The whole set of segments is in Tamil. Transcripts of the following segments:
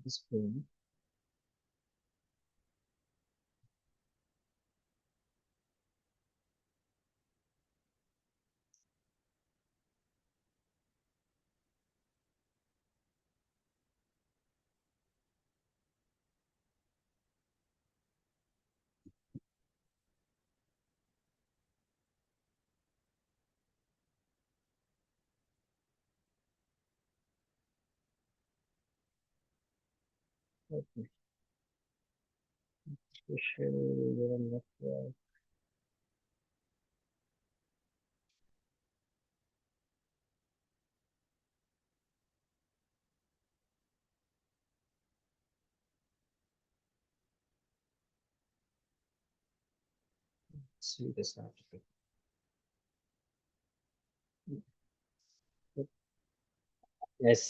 screen. Okay. Social neural network. See this article. Yes.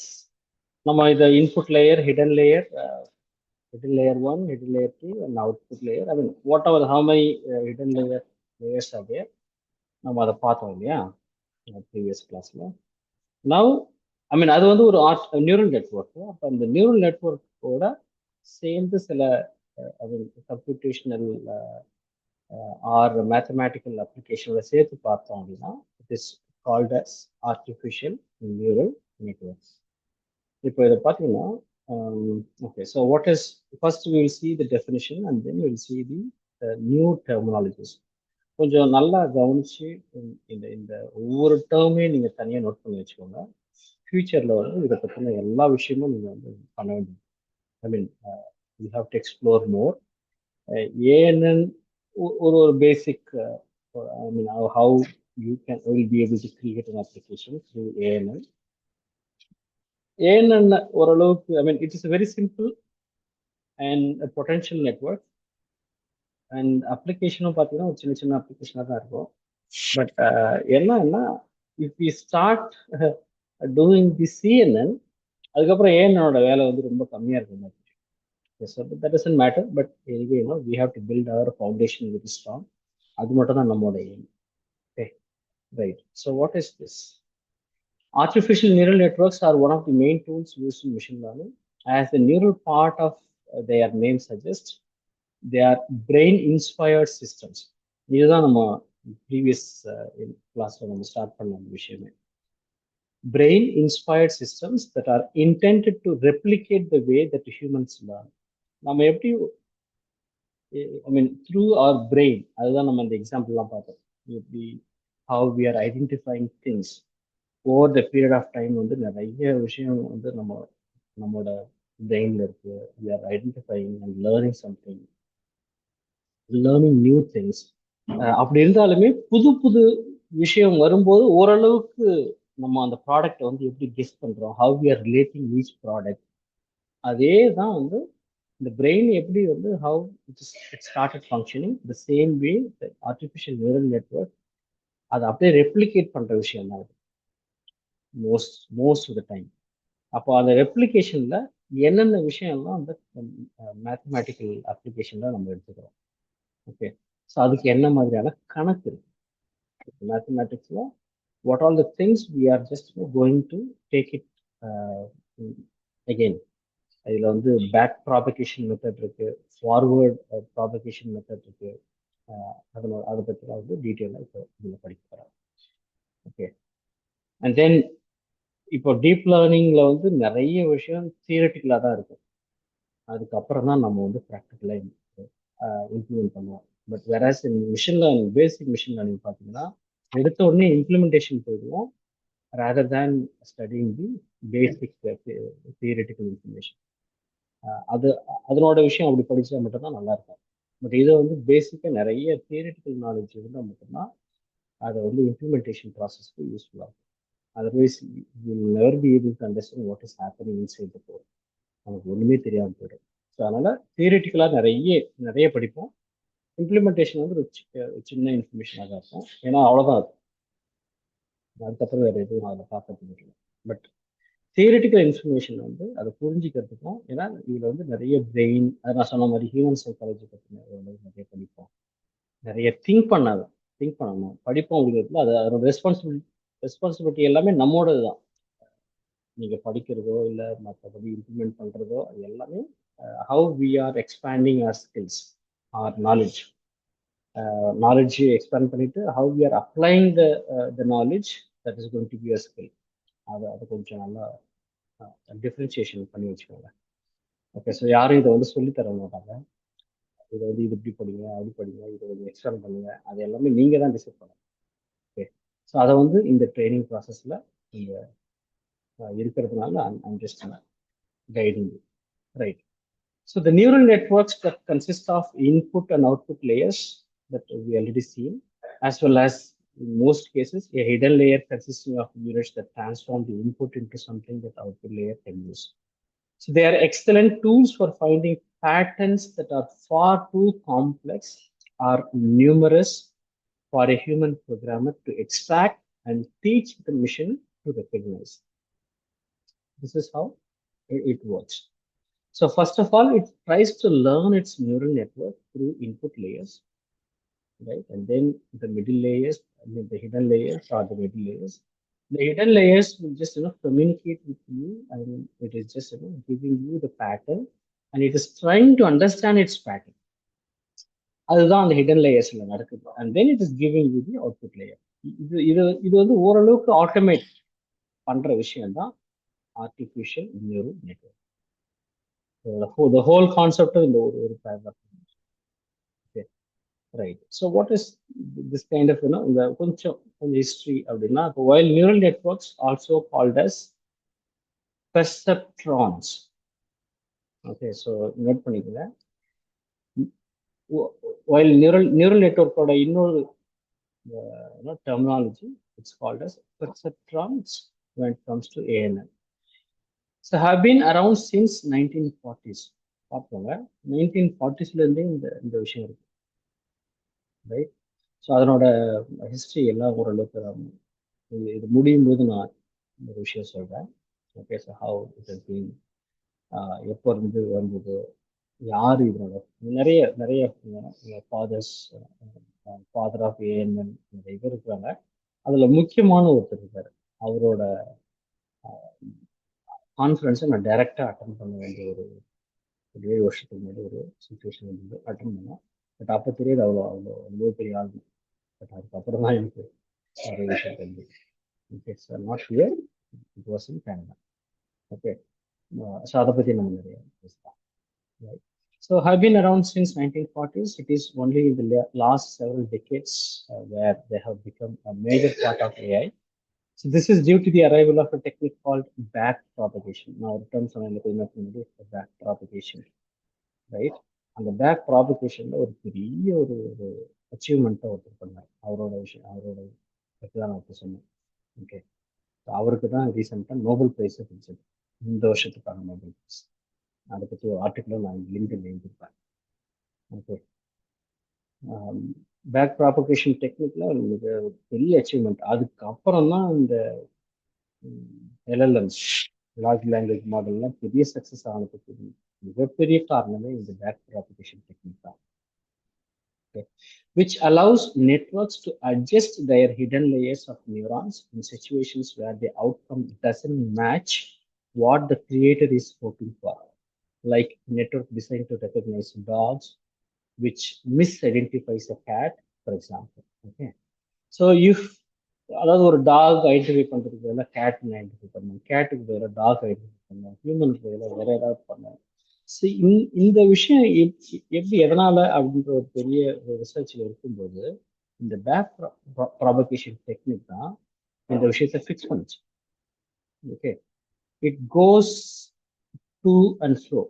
நம்ம the input layer, hidden layer 1, hidden layer 2, and output layer. I mean, whatever, how many hidden layers are there? நம்ம அதை பார்த்தோம் இல்லையா ப்ரீவியஸ் கிளாஸ்ல. நவ் ஐ மீன் அது வந்து ஒரு நியூரல் நெட்ஒர்க். அப்போ அந்த நியூரல் நெட்ஒர்க்கோட சேர்ந்து சில I mean computational or mathematical அப்ளிகேஷனோட சேர்த்து பார்த்தோம் அப்படின்னா it is called as artificial neural networks. இப்போ இதை பார்த்தீங்கன்னா okay, so what is first will see the definition and then will see the new terminologies. கொஞ்சம் நல்லா கவனிச்சு இந்த இந்த ஒவ்வொரு டேர்மையும் நீங்கள் தனியாக நோட் பண்ணி வச்சுக்கோங்க. ஃபியூச்சரில் வந்து இதை பற்றின எல்லா விஷயமும் நீங்கள் வந்து பண்ண வேண்டியது. I mean you have to explore more. ANN ஒரு basic I mean how you can will be able to create an application through ANN. ANN ஓரளவுக்கு I mean it is very simple and potential network. And அப்ளிகேஷனும் பார்த்தீங்கன்னா ஒரு சின்ன சின்ன அப்ளிகேஷனாக தான் இருக்கும். பட் என்னன்னா if you start doing the CNN, அதுக்கப்புறம் ஏஎன்எனோட வேலை வந்து ரொம்ப கம்மியாக இருக்கிற மாதிரி. So that doesn't matter, but anyway, we have to build our foundation very strong. அது மட்டும் தான் நம்மளோட aim. Okay, right. So what is this? Artificial neural networks are one of the main tools used in machine learning. As the neural part of their name suggests, they are brain-inspired systems. இதுதான் நம்ம ப்ரீவியஸ் கிளாஸ்ல நம்ம ஸ்டார்ட் பண்ண விஷயமே. Brain-inspired systems that are intended to replicate the way that humans learn. நம்ம எப்படி ஐ மீன் த்ரூ அவர் பிரெயின், அதுதான் நம்ம இந்த எக்ஸாம்பிள்லாம் பார்த்தோம். எப்படி how we are identifying things over the period of time வந்து நிறைய விஷயம் வந்து நம்மளோட பிரெயினில் இருக்கு. We are identifying and learning something, learning new things. அப்படி இருந்தாலுமே புது புது விஷயம் வரும்போது ஓரளவுக்கு நம்ம அந்த ப்ராடக்டை வந்து எப்படி கெஸ் பண்ணுறோம், how we are relating each product, அதே தான் வந்து இந்த பிரெயின் எப்படி வந்து how it started functioning the same way artificial neural network அதை அப்படியே ரெப்ளிகேட் பண்ணுற விஷயம் தான் மோஸ்ட் ஆஃப் த டைம். அப்போ அந்த ரெப்ளிகேஷனில் என்னென்ன விஷயம்லாம் அந்த மேத்தமேட்டிக்கல் அப்ளிகேஷனில் நம்ம எடுத்துக்கிறோம். ஓகே, ஸோ அதுக்கு என்ன மாதிரியான கணக்கு இருக்கு மேத்தமேட்டிக்ஸில்? What all the things we are just going to take it again. இதில் வந்து பேக் ப்ராபகேஷன் மெத்தட் இருக்கு, ஃபார்வேர்ட் ப்ராபகேஷன் மெத்தட் இருக்கு. அதை பற்றிலாம் வந்து டீட்டெயிலாக இப்போ இதில் படிக்க போகிறோம். ஓகே, அண்ட் தென் இப்போ டீப் லேர்னிங்கில் வந்து நிறைய விஷயம் தியரட்டிக்கலாக தான் இருக்கும். அதுக்கப்புறம் தான் நம்ம வந்து ப்ராக்டிக்கலாக இம்ப்ளிமெண்ட் பண்ணுவோம். But whereas machine learning, basic machine learning பார்த்தீங்கன்னா எடுத்த உடனே இம்ப்ளிமெண்டேஷன் போயிடுவோம் rather than studying the basic theoretical information. அது அதனோட விஷயம் அப்படி படிச்சா மட்டும்தான் நல்லா இருக்கும். பட் இதை வந்து பேசிக்காக நிறைய தியரிட்டிக்கல் நாலேஜ் இருந்தால் மட்டும்தான் அதை வந்து இம்ப்ளிமெண்டேஷன் ப்ராசஸ்க்கு யூஸ்ஃபுல்லாக இருக்கும். Otherwise will never be able to understand what is happening inside the code. நமக்கு ஒன்றுமே தெரியாமல் போயிடும். ஸோ அதனால் தியரிட்டிக்கலாக நிறைய படிப்போம். இம்ப்ளிமெண்டேஷன் வந்து ஒரு சின்ன இன்ஃபர்மேஷனாக தான் இருக்கும். ஏன்னா அவ்வளோதான் அது, அதுக்கப்புறம் வேறு எதுவும் அதில் பார்க்க முடியல. பட் தியரிட்டிக்கல் இன்ஃபர்மேஷன் வந்து அதை புரிஞ்சுக்கிறதுக்கும், ஏன்னா இதில் வந்து நிறைய பிரெயின், அதை நான் சொன்ன மாதிரி ஹியூமன் சைக்காலஜி பற்றின நிறைய படிப்போம். நிறைய திங்க் பண்ணணும் படிப்போம் அப்படிங்கிறதுல அது அதோட ரெஸ்பான்சிபிலிட்டி எல்லாமே நம்மளோடது தான். நீங்க படிக்கிறதோ இல்லை மற்றபடி இம்ப்ளிமெண்ட் பண்றதோ அது எல்லாமே how we are expanding our skills our knowledge expand பண்ணிட்டு how we are applying the knowledge that is going to be a skill. அது கொஞ்சம் நல்லா டிஃப்ரென்சியேஷன் பண்ணி வச்சுக்கோங்க. ஓகே, ஸோ யாரும் இதை வந்து சொல்லி தர மாட்டாங்க. இதை வந்து இது இப்படி படிங்க அப்படி படிங்க இதை கொஞ்சம் எக்ஸ்பேண்ட் பண்ணுங்க, அது எல்லாமே நீங்க தான் டிசைட் பண்ணணும். ஓகே, ஸோ அதை வந்து இந்த ட்ரைனிங் ப்ராசஸ்ல நீங்க இருக்கிறதுனால I'm just guiding you. Right. So the neural networks that consist of input and output layers that we already seen, as well as in most cases, a hidden layer consisting of units that transform the input into something that output layer can use. So they are excellent tools for finding patterns that are far too complex or numerous for a human programmer to extract and teach the machine to recognize. This is how it works. So first of all, it tries to learn its neural network through input layers, right? And then the middle layers, I mean the hidden layers or the middle layers. The hidden layers will just communicate with you, and it is just giving you the pattern, and it is trying to understand its pattern. அதுதான் அந்த ஹிடன் லேயர்ஸ்ல நடக்குது. And then it is giving you the output layer. இது வந்து ஓரளவுக்கு ஆட்டோமேட் பண்ற விஷயம் தான் artificial neural network. The whole concept in the paragraph. Okay, right. So what is this kind of the கொஞ்சம் history அப்படின்னா, while neural networks also called as perceptrons. Okay, so note பண்ணிக்கங்க. While neural network ஓட இன்னொரு terminology, it's called as perceptrons when it comes to ANN. So have been around since 1940s. பார்ப்போங்க, 1940ஸ்ல இருந்தே இந்த விஷயம் இருக்கு, ரைட்? ஸோ அதனோட ஹிஸ்ட்ரி எல்லாம் ஓரளவுக்கு இது முடியும் போது நான் ஒரு விஷயம் சொல்கிறேன். Okay, so how it has been, எப்போ இருந்து வந்தது, யார் இதனோட நிறைய நிறைய ஃபாதர் ஆஃப் ஏஎன்என் நிறைய பேர் இருக்கிறாங்க. அதில் முக்கியமான ஒருத்தர் இருக்கார். அவரோட கான்ஃபரன்ஸை நான் டைரெக்டாக அட்டன் பண்ண வேண்டிய ஒரு 7 வருஷத்துக்கு முன்னாடி ஒரு சுச்சுவேஷன் வந்து அட்டன் பண்ணேன். பட் அப்போ தெரியாது அவ்வளோ பெரிய ஆள். பட் அதுக்கப்புறம் தான் எனக்கு நிறைய விஷயம் தெரிஞ்சு. Okay sir, not here, it was in Canada. Okay, so அதை பற்றி நம்ம நிறைய பேசலாம். Right. So have been around since 1940s. It is only in the last several decades where they have become a major part of AI. So this is due to the arrival of a technique called back propagation. Now, terms on back propagation, right? அந்த பேக் ப்ராபகேஷன்ல ஒரு பெரிய ஒரு அச்சீவ்மெண்ட்டை ஒருத்தர் பண்ணார். அவரோட விஷயம், அவரோட பற்றி தான் நான் சொன்னேன். ஓகே, அவருக்கு தான் ரீசெண்டாக நோபல் ப்ரைஸை பிடிச்சது, இந்த வருஷத்துக்கான நோபல் ப்ரைஸ். அதை பற்றி ஒரு ஆர்டிக்கிளும் நான் லிங்க்டில் எழுதியிருப்பேன். ஓகே, பேக் ப்ராபகேஷன் டெக்னிக்ல மிக பெரிய அச்சீவ்மெண்ட். அதுக்கப்புறம் தான் இந்த எல்எல்எம்ஸ், லார்ஜ் லாங்குவேஜ் மாடல்லாம் பெரிய சக்ஸஸ் ஆனதுக்கு மிகப்பெரிய காரணமே இந்த பேக் ப்ராபகேஷன் டெக்னிக் தான். Okay, which allows networks to adjust their hidden layers of neurons in situations where the outcome doesn't match what the creator is hoping for. Like network designed to recognize dogs, which misidentifies a cat, for example. Okay, so if அதாவது ஒரு டாக் ஐடென்டிஃபை பண்ணுறதுக்கு பதிலாக கேட்னு ஐடென்டிஃபை பண்ணணும், கேட்டுக்கு பதிலாக டாக் ஐடென்டிஃபை பண்ணணும், ஹியூமனுக்கு பதிலாக வேற ஏதாவது பண்ணணும். ஸோ இந்த விஷயம் எப்படி எதனால அப்படின்ற ஒரு பெரிய ரிசர்ச்சில் இருக்கும்போது இந்த பேக் ப்ராபகேஷன் டெக்னிக் தான் இந்த விஷயத்தை ஃபிக்ஸ் பண்ணுச்சு. Okay, it goes to and flow.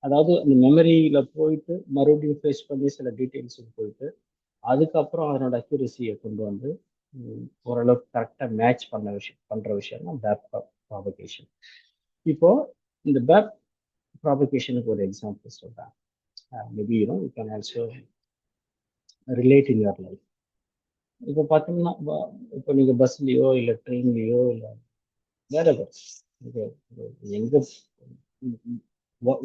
அதாவது அந்த மெமரியில போயிட்டு மறுபடியும் ஃபேஸ் பண்ணி சில டீட்டெயில்ஸுக்கு போயிட்டு அதுக்கப்புறம் அதனோட அக்யூரசியை கொண்டு வந்து ஓரளவுக்கு கரெக்டாக மேட்ச் பண்ற விஷயம் தான் பேக் ப்ராபகேஷன். இப்போ இந்த பேக் ப்ராபகேஷனுக்கு ஒரு எக்ஸாம்பிள் சொல்றேன். Maybe you can also relate in your life. இப்போ பார்த்தீங்கன்னா, இப்போ நீங்கள் பஸ்லேயோ இல்லை ட்ரெயின்லேயோ இல்லை வேற எங்க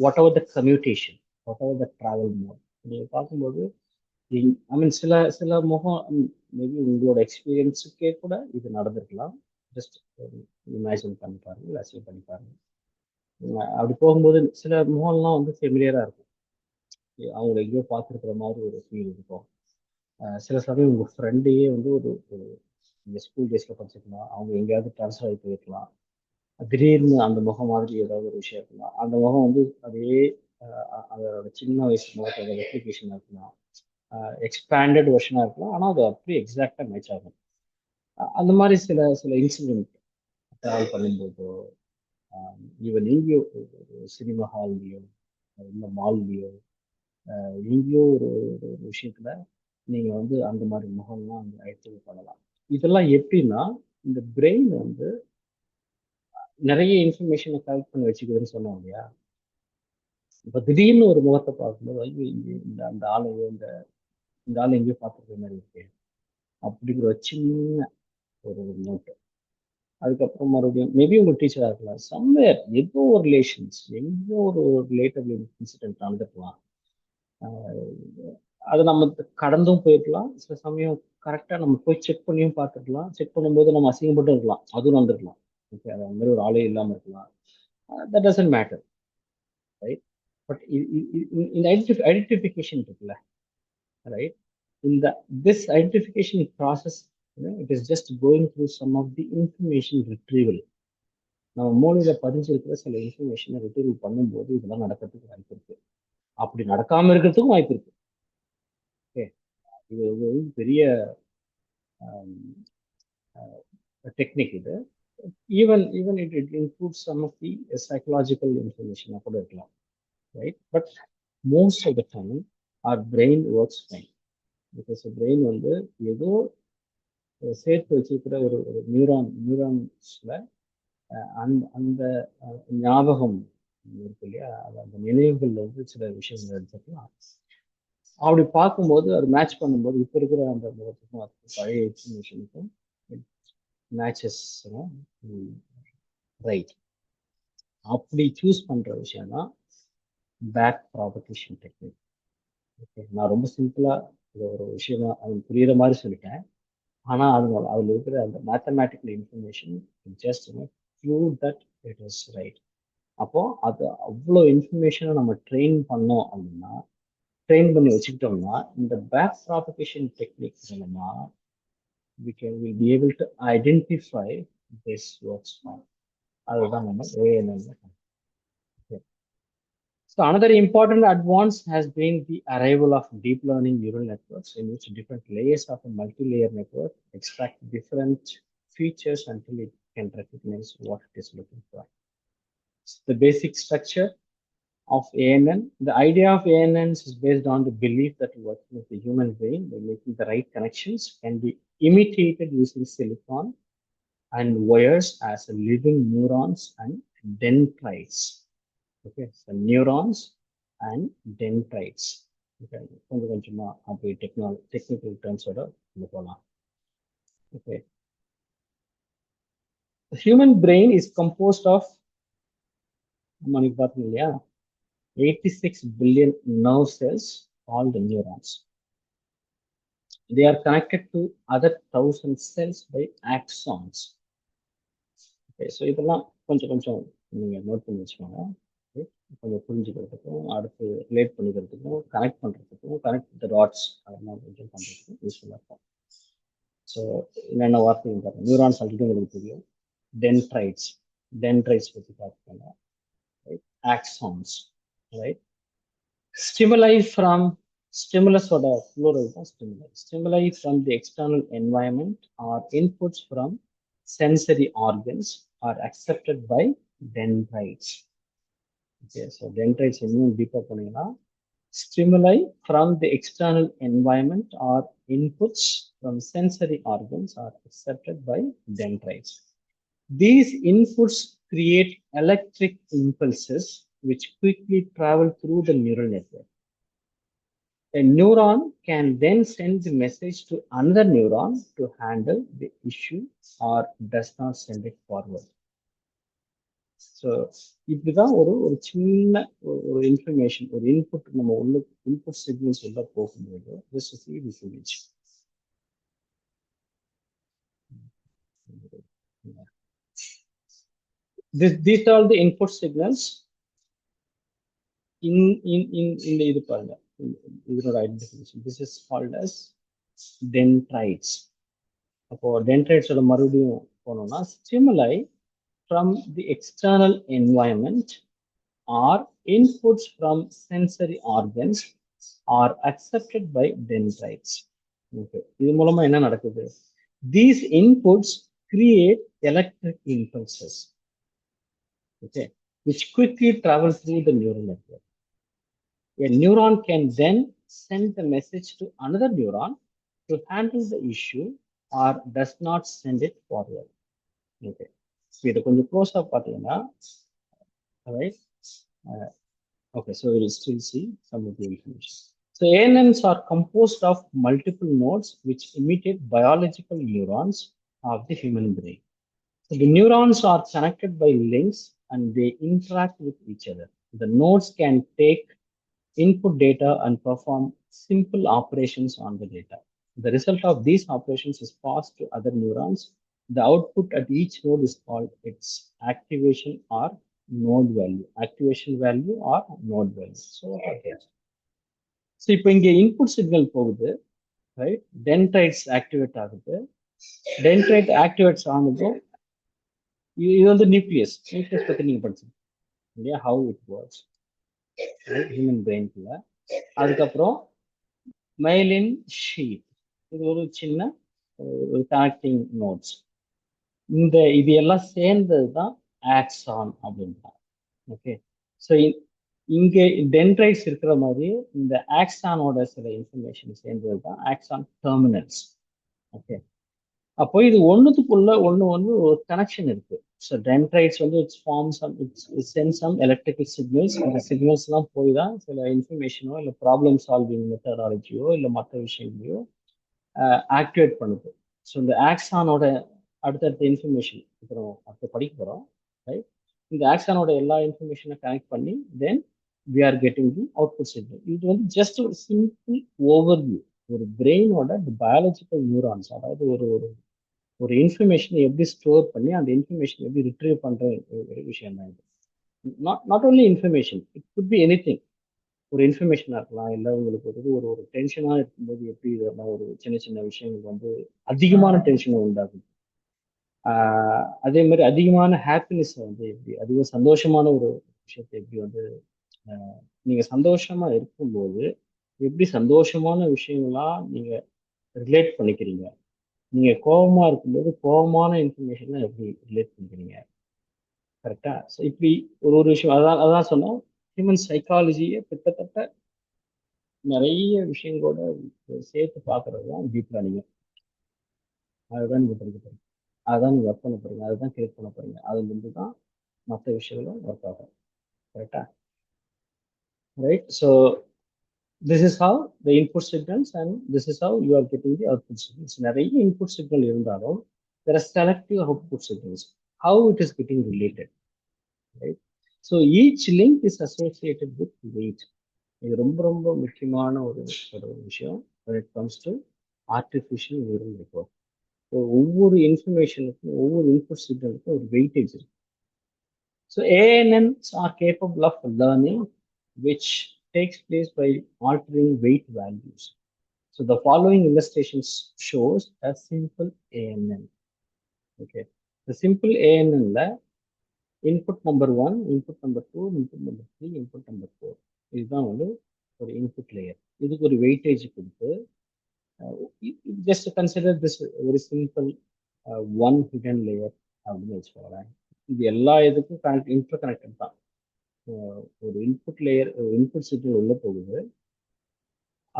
whatever the commutation, whatever the travel mode நீங்கள் பார்க்கும்போது ஐ மீன் சில முகம் மேபி உங்களோட எக்ஸ்பீரியன்ஸுக்கே கூட இது நடந்திருக்கலாம். ஜஸ்ட் இமேஜின் பண்ணி பாருங்க, இல்லை அசீவ் பண்ணி பாருங்க. அப்படி போகும்போது சில முகம்லாம் வந்து ஃபெமிலியராக இருக்கும். அவங்கள எங்கேயோ பார்த்துருக்குற மாதிரி ஒரு ஃபீல் இருக்கும். சில சமயம் உங்கள் ஃப்ரெண்டையே வந்து ஒரு நீங்கள் ஸ்கூல் டேஸில் படிச்சிருக்கலாம், அவங்க எங்கேயாவது ட்ரான்ஸ்ஃபர் ஆகி போயிருக்கலாம். திடீர்னு அந்த முகம் மாதிரி ஏதாவது ஒரு விஷயம் இருக்கலாம். அந்த முகம் வந்து அதே அதோட சின்ன வயசு முகத்தோட ரெப்ளிகேஷனாக இருக்கலாம், எக்ஸ்பேண்டட் வெர்ஷனாக இருக்கலாம். ஆனால் அது அப்படியே எக்ஸாக்டாக மேட்ச் ஆகும். அந்த மாதிரி சில சில இன்சிடென்ட் ட்ராவல் பண்ணும்போதோ, ஈவன் எங்கேயோ சினிமா ஹால்லையோ இல்லை மால்லையோ எங்கேயோ ஒரு விஷயத்துல நீங்க வந்து அந்த மாதிரி முகம்லாம் வந்து ஐடென்டிஃபை பண்ணலாம். இதெல்லாம் எப்படின்னா, இந்த பிரெயின் வந்து நிறைய இன்ஃபர்மேஷனை கலெக்ட் பண்ணி வச்சுக்குதுன்னு சொன்னோம் இல்லையா. இப்போ திடீர்னு ஒரு முகத்தை பார்க்கும்போது ஐயோ இங்கே இந்த அந்த ஆளையோ இந்த ஆள் எங்கேயோ பார்த்துருக்க மாதிரி இருக்கு அப்படிங்கிற ஒரு சின்ன ஒரு நோட்டு. அதுக்கப்புறம் மறுபடியும் மேபி உங்க டீச்சராக இருக்கலாம், சம்வேர் ஏதோ ஒரு ரிலேஷன்ஸ், எங்கேயோ ஒரு ரிலேட்டட் இன்சிடென்ட் நடந்துக்கலாம். அதை நம்ம கடந்தும் போயிருக்கலாம். சில சமயம் கரெக்டாக நம்ம போய் செக் பண்ணியும் பார்த்துக்கலாம். செக் பண்ணும்போது நம்ம அசிங்கப்பட்டும் இருக்கலாம், அதுவும் நடந்துருக்கலாம். ஓகே, அது மாதிரி ஒரு ஆளே இல்லாமல் இருக்கலாம். That doesn't matter, right? But இந்த ஐடென்டிஃபிகேஷன் இருக்குல்ல, ரைட்? இந்த this identification process it is just going through some of the information retrieval. நம்ம மூளையில பதிஞ்சிருக்கிற சில இன்ஃபர்மேஷனை ரிட்ரீவல் பண்ணும்போது இதெல்லாம் நடக்கிறதுக்கு வாய்ப்பு இருக்கு. அப்படி நடக்காம இருக்கிறதுக்கும் வாய்ப்பு இருக்கு. ஓகே, இது ஒரு பெரிய டெக்னிக் இது. Even it includes some of the psychological இன்ஃபர்மேஷனாக கூட இருக்கலாம், right? But most of the time our brain works fine. Because brain வந்து ஏதோ சேர்த்து வச்சிருக்கிற ஒரு ஒரு நியூரான்ஸ்ல அந்த அந்த ஞாபகம் இருக்கு இல்லையா, அந்த நினைவுகள் வந்து சில விஷயங்கள் எடுத்துக்கலாம். அப்படி பார்க்கும்போது அது மேட்ச் பண்ணும்போது இப்போ இருக்கிற அந்த முகத்துக்கும் அதுக்கும் பழைய இன்ஃபர்மேஷனுக்கும் மேட்சஸ், ரைட்? அப்படி சூஸ் பண்ற விஷயம் தான் பேக் ப்ராபகேஷன் டெக்னிக். ஓகே, நான் ரொம்ப சிம்பிளா இது ஒரு விஷயமா அது புரியுற மாதிரி சொல்லிட்டேன். ஆனா அதுல இருக்கிற அந்த mathematical information just prove that it is right. அப்போ அது அவ்வளோ இன்ஃபர்மேஷனை நம்ம ட்ரெயின் பண்ணோம் அப்படின்னா, ட்ரெயின் பண்ணி வச்சுக்கிட்டோம்னா, இந்த பேக் ப்ராபகேஷன் டெக்னிக் மூலமா we'll be able to identify this works from. அதுதான் நம்ம ANN. So another important advance has been the arrival of deep learning neural networks, in which different layers of a multi-layer network extract different features until it can recognize what it is looking for. The basic structure of ANN. The idea of ANNs is based on the belief that working with the human brain by making the right connections can be imitated using silicon and wires as living neurons and dendrites. Okay, so neurons and dendrites. Okay, கொஞ்சம் கொஞ்சமா அப்படி டெக்னிக்கல் டேர்ம்ஸோட போகலாம். Okay, the human brain is composed of, நம்ம நீங்க பார்த்தீங்க இல்லையா, 86 billion nerve cells called the neurons. They are connected to other 1,000 cells by axons. Okay, so இதெல்லாம் கொஞ்சம் கொஞ்சம் நீங்க நோட் பண்ணி வச்சுக்கோங்க. கொஞ்சம் புரிஞ்சுக்கிறதுக்கும், அடுத்து ரிலேட் பண்ணிக்கிறதுக்கும், கனெக்ட் பண்ணுறதுக்கும், கனெக்ட் த டாட்ஸ் அதெல்லாம் கொஞ்சம் பண்ணுறதுக்கும் யூஸ்ஃபுல்லாக இருக்கும். ஸோ என்னென்ன வார்த்தைகள் பாருங்க, நியூரான்ஸ் ஆல்ரெடி உங்களுக்கு தெரியும். டென்ட்ரைட்ஸ் பற்றி பார்த்துக்கோங்க, ரைட்? Axons, right? ஸ்டிமுலஸோட ஃப்ளோரல் தான் stimuli from the external environment or inputs from sensory organs are accepted by dendrites. Okay, so dendrites இன்னும் டீப்பா போனீங்கன்னா, stimuli from the external environment or inputs from sensory organs are accepted by dendrites. These inputs create electric impulses which quickly travel through the neural network. A neuron can then send the message to another neuron to handle the issue or does not send it forward. So இப்படிதான் ஒரு ஒரு சின்ன ஒரு இன்ஃபர்மேஷன், ஒரு இன்புட் நம்ம உள்ள இன்புட் சிக்னல்ஸ் உள்ள போகும்போது this image These are the input signals in the இது பாருங்க இதனோட ஐடென்டிஃபிகேஷன். This is called as dendrites. அப்போ டென்ட்ரைட்ஸோட மறுபடியும் போனோம்னா stimuli from the external environment or inputs from sensory organs are accepted by dendrites. Okay, இது மூலமா என்ன நடக்குது? These inputs create electric impulses, okay, which quickly travel through the neural network. A neuron can then send the message to another neuron to handle the issue or does not send it forward. Okay. So, இது கொஞ்சம் க்ளோஸாக பார்த்தீங்கன்னா, right? Okay, so we'll still see some of the information. So ANNs are composed of multiple nodes which imitate biological neurons of the human brain. So the neurons are connected by links and they interact with each other. The nodes can take input data and perform simple operations on the data. The result of these operations is passed to other neurons. The output at each node is called its activation or node value. Activation value or node value. So, okay. So, இப்போ இங்கே input signal போகுது, right? Dendrites activate ஆகுது. Dendrite activates ஆனதும் இது வந்து நியூக்ளியஸ் பற்றி நீங்கள் படிச்சீங்க இல்லையா, ஹவு இட் ஒர்க்ஸ் ஹியூமன் பிரெயின்குள்ள. அதுக்கப்புறம் மைலின் ஷீட், இது ஒரு சின்ன கனெக்டிங் நோட்ஸ். இது எல்லாம் சேர்ந்தது தான் ஆக்சான் அப்படின்றாங்க. ஓகே, ஸோ இங்கே டென்ட்ரைட்ஸ் இருக்கிற மாதிரி இந்த ஆக்சானோட சில இன்ஃபர்மேஷன் சேர்ந்தது தான் ஆக்சான் டெர்மினல்ஸ். ஓகே, அப்போ இது ஒன்றுத்துக்குள்ள ஒன்று ஒரு கனெக்ஷன் இருக்கு. ஸோ டென்ட்ரைட்ஸ் வந்து it's form some it's sent some electrical signals. அந்த சிக்னல்ஸ்லாம் போய் தான் சில இன்ஃபர்மேஷனோ இல்லை ப்ராப்ளம் சால்விங் மெத்தடாலஜியோ இல்லை மற்ற விஷயங்களையோ ஆக்டிவேட் பண்ணுது. ஸோ இந்த ஆக்சானோட அடுத்தடுத்த இன்ஃபர்மேஷன் அப்புறம் அடுத்த படிக்க போகிறோம், ரைட்? இந்த ஆக்சானோட எல்லா இன்ஃபர்மேஷனை கனெக்ட் பண்ணி then we are getting the output signal. இது வந்து ஜஸ்ட் ஒரு சிம்பிள் ஓவர்வியூ, ஒரு பிரெயினோட பயாலஜிக்கல் நியூரான்ஸ், அதாவது ஒரு ஒரு ஒரு இன்ஃபர்மேஷனை எப்படி ஸ்டோர் பண்ணி அந்த இன்ஃபர்மேஷன் எப்படி ரிட்ரீவ் பண்ற ஒரு விஷயம் தான் இது. Not only information, it could be any thing. ஒரு இன்ஃபர்மேஷனாக இருக்கலாம், இல்லை உங்களுக்கு ஒரு ஒரு டென்ஷனாக இருக்கும்போது எப்படி இதெல்லாம் ஒரு சின்ன சின்ன விஷயங்கள் வந்து அதிகமான டென்ஷனை உண்டாகுது. அதே மாதிரி அதிகமான ஹாப்பினஸை வந்து எப்படி, அதிக சந்தோஷமான ஒரு விஷயத்தை எப்படி வந்து நீங்க சந்தோஷமா இருக்கும்போது எப்படி சந்தோஷமான விஷயங்களா நீங்க ரிலேட் பண்ணிக்கிறீங்க, நீங்க கோபமா இருக்கும்போது கோபமான இன்ஃபர்மேஷன்லாம் எப்படி ரிலேட் பண்ணிக்கிறீங்க, கரெக்டா? ஸோ இப்படி ஒரு ஒரு விஷயம் அதான் சொன்னோம். ஹியூமன் சைக்காலஜியை கிட்டத்தட்ட நிறைய விஷயங்களோட சேர்த்து பார்க்கறது தான் டீப் லேர்னிங். அதுதான் நீங்க படிக்க போறீங்க, அதுதான் நீங்க ஒர்க் பண்ண போறீங்க, அதுதான் கிரியேட் பண்ண போறீங்க. அதுலேருந்து தான் மற்ற விஷயங்களும் ஒர்க் ஆகும், கரெக்டா? Right. So this is how the input signals and this is how you are getting the output signals. நிறைய input signal இருந்தாலும் there are selective output signals. How it is getting related, right? So each link is associated with weight. இது ரொம்ப ரொம்ப முக்கியமான ஒரு விஷயம் when it comes to artificial neural network. So ஒவ்வொரு இன்ஃபர்மேஷனுக்கும் ஒவ்வொரு இன்புட் சிக்னலுக்கும் ஒரு வெயிட்டேஜ் இருக்கு. So ANNs are capable of learning, which takes place by altering weight values. So the following illustration shows a simple ANN. Okay, the simple ANN la input number 1, input number 2, input number 3, input number 4. இதுதான் வந்து ஒரு இன்புட் லேயர். இதுக்கு ஒரு வெயிட்டேஜ் கொடுத்து just consider this very simple one hidden layer அப்படின்னு வச்சுக்கோங்களேன். இது எல்லா இதுக்கும் இன்டர் கனெக்டட் தான். ஒரு இன்புட் லேயர், ஒரு இன்புட் சிக்னல் உள்ள போகுது,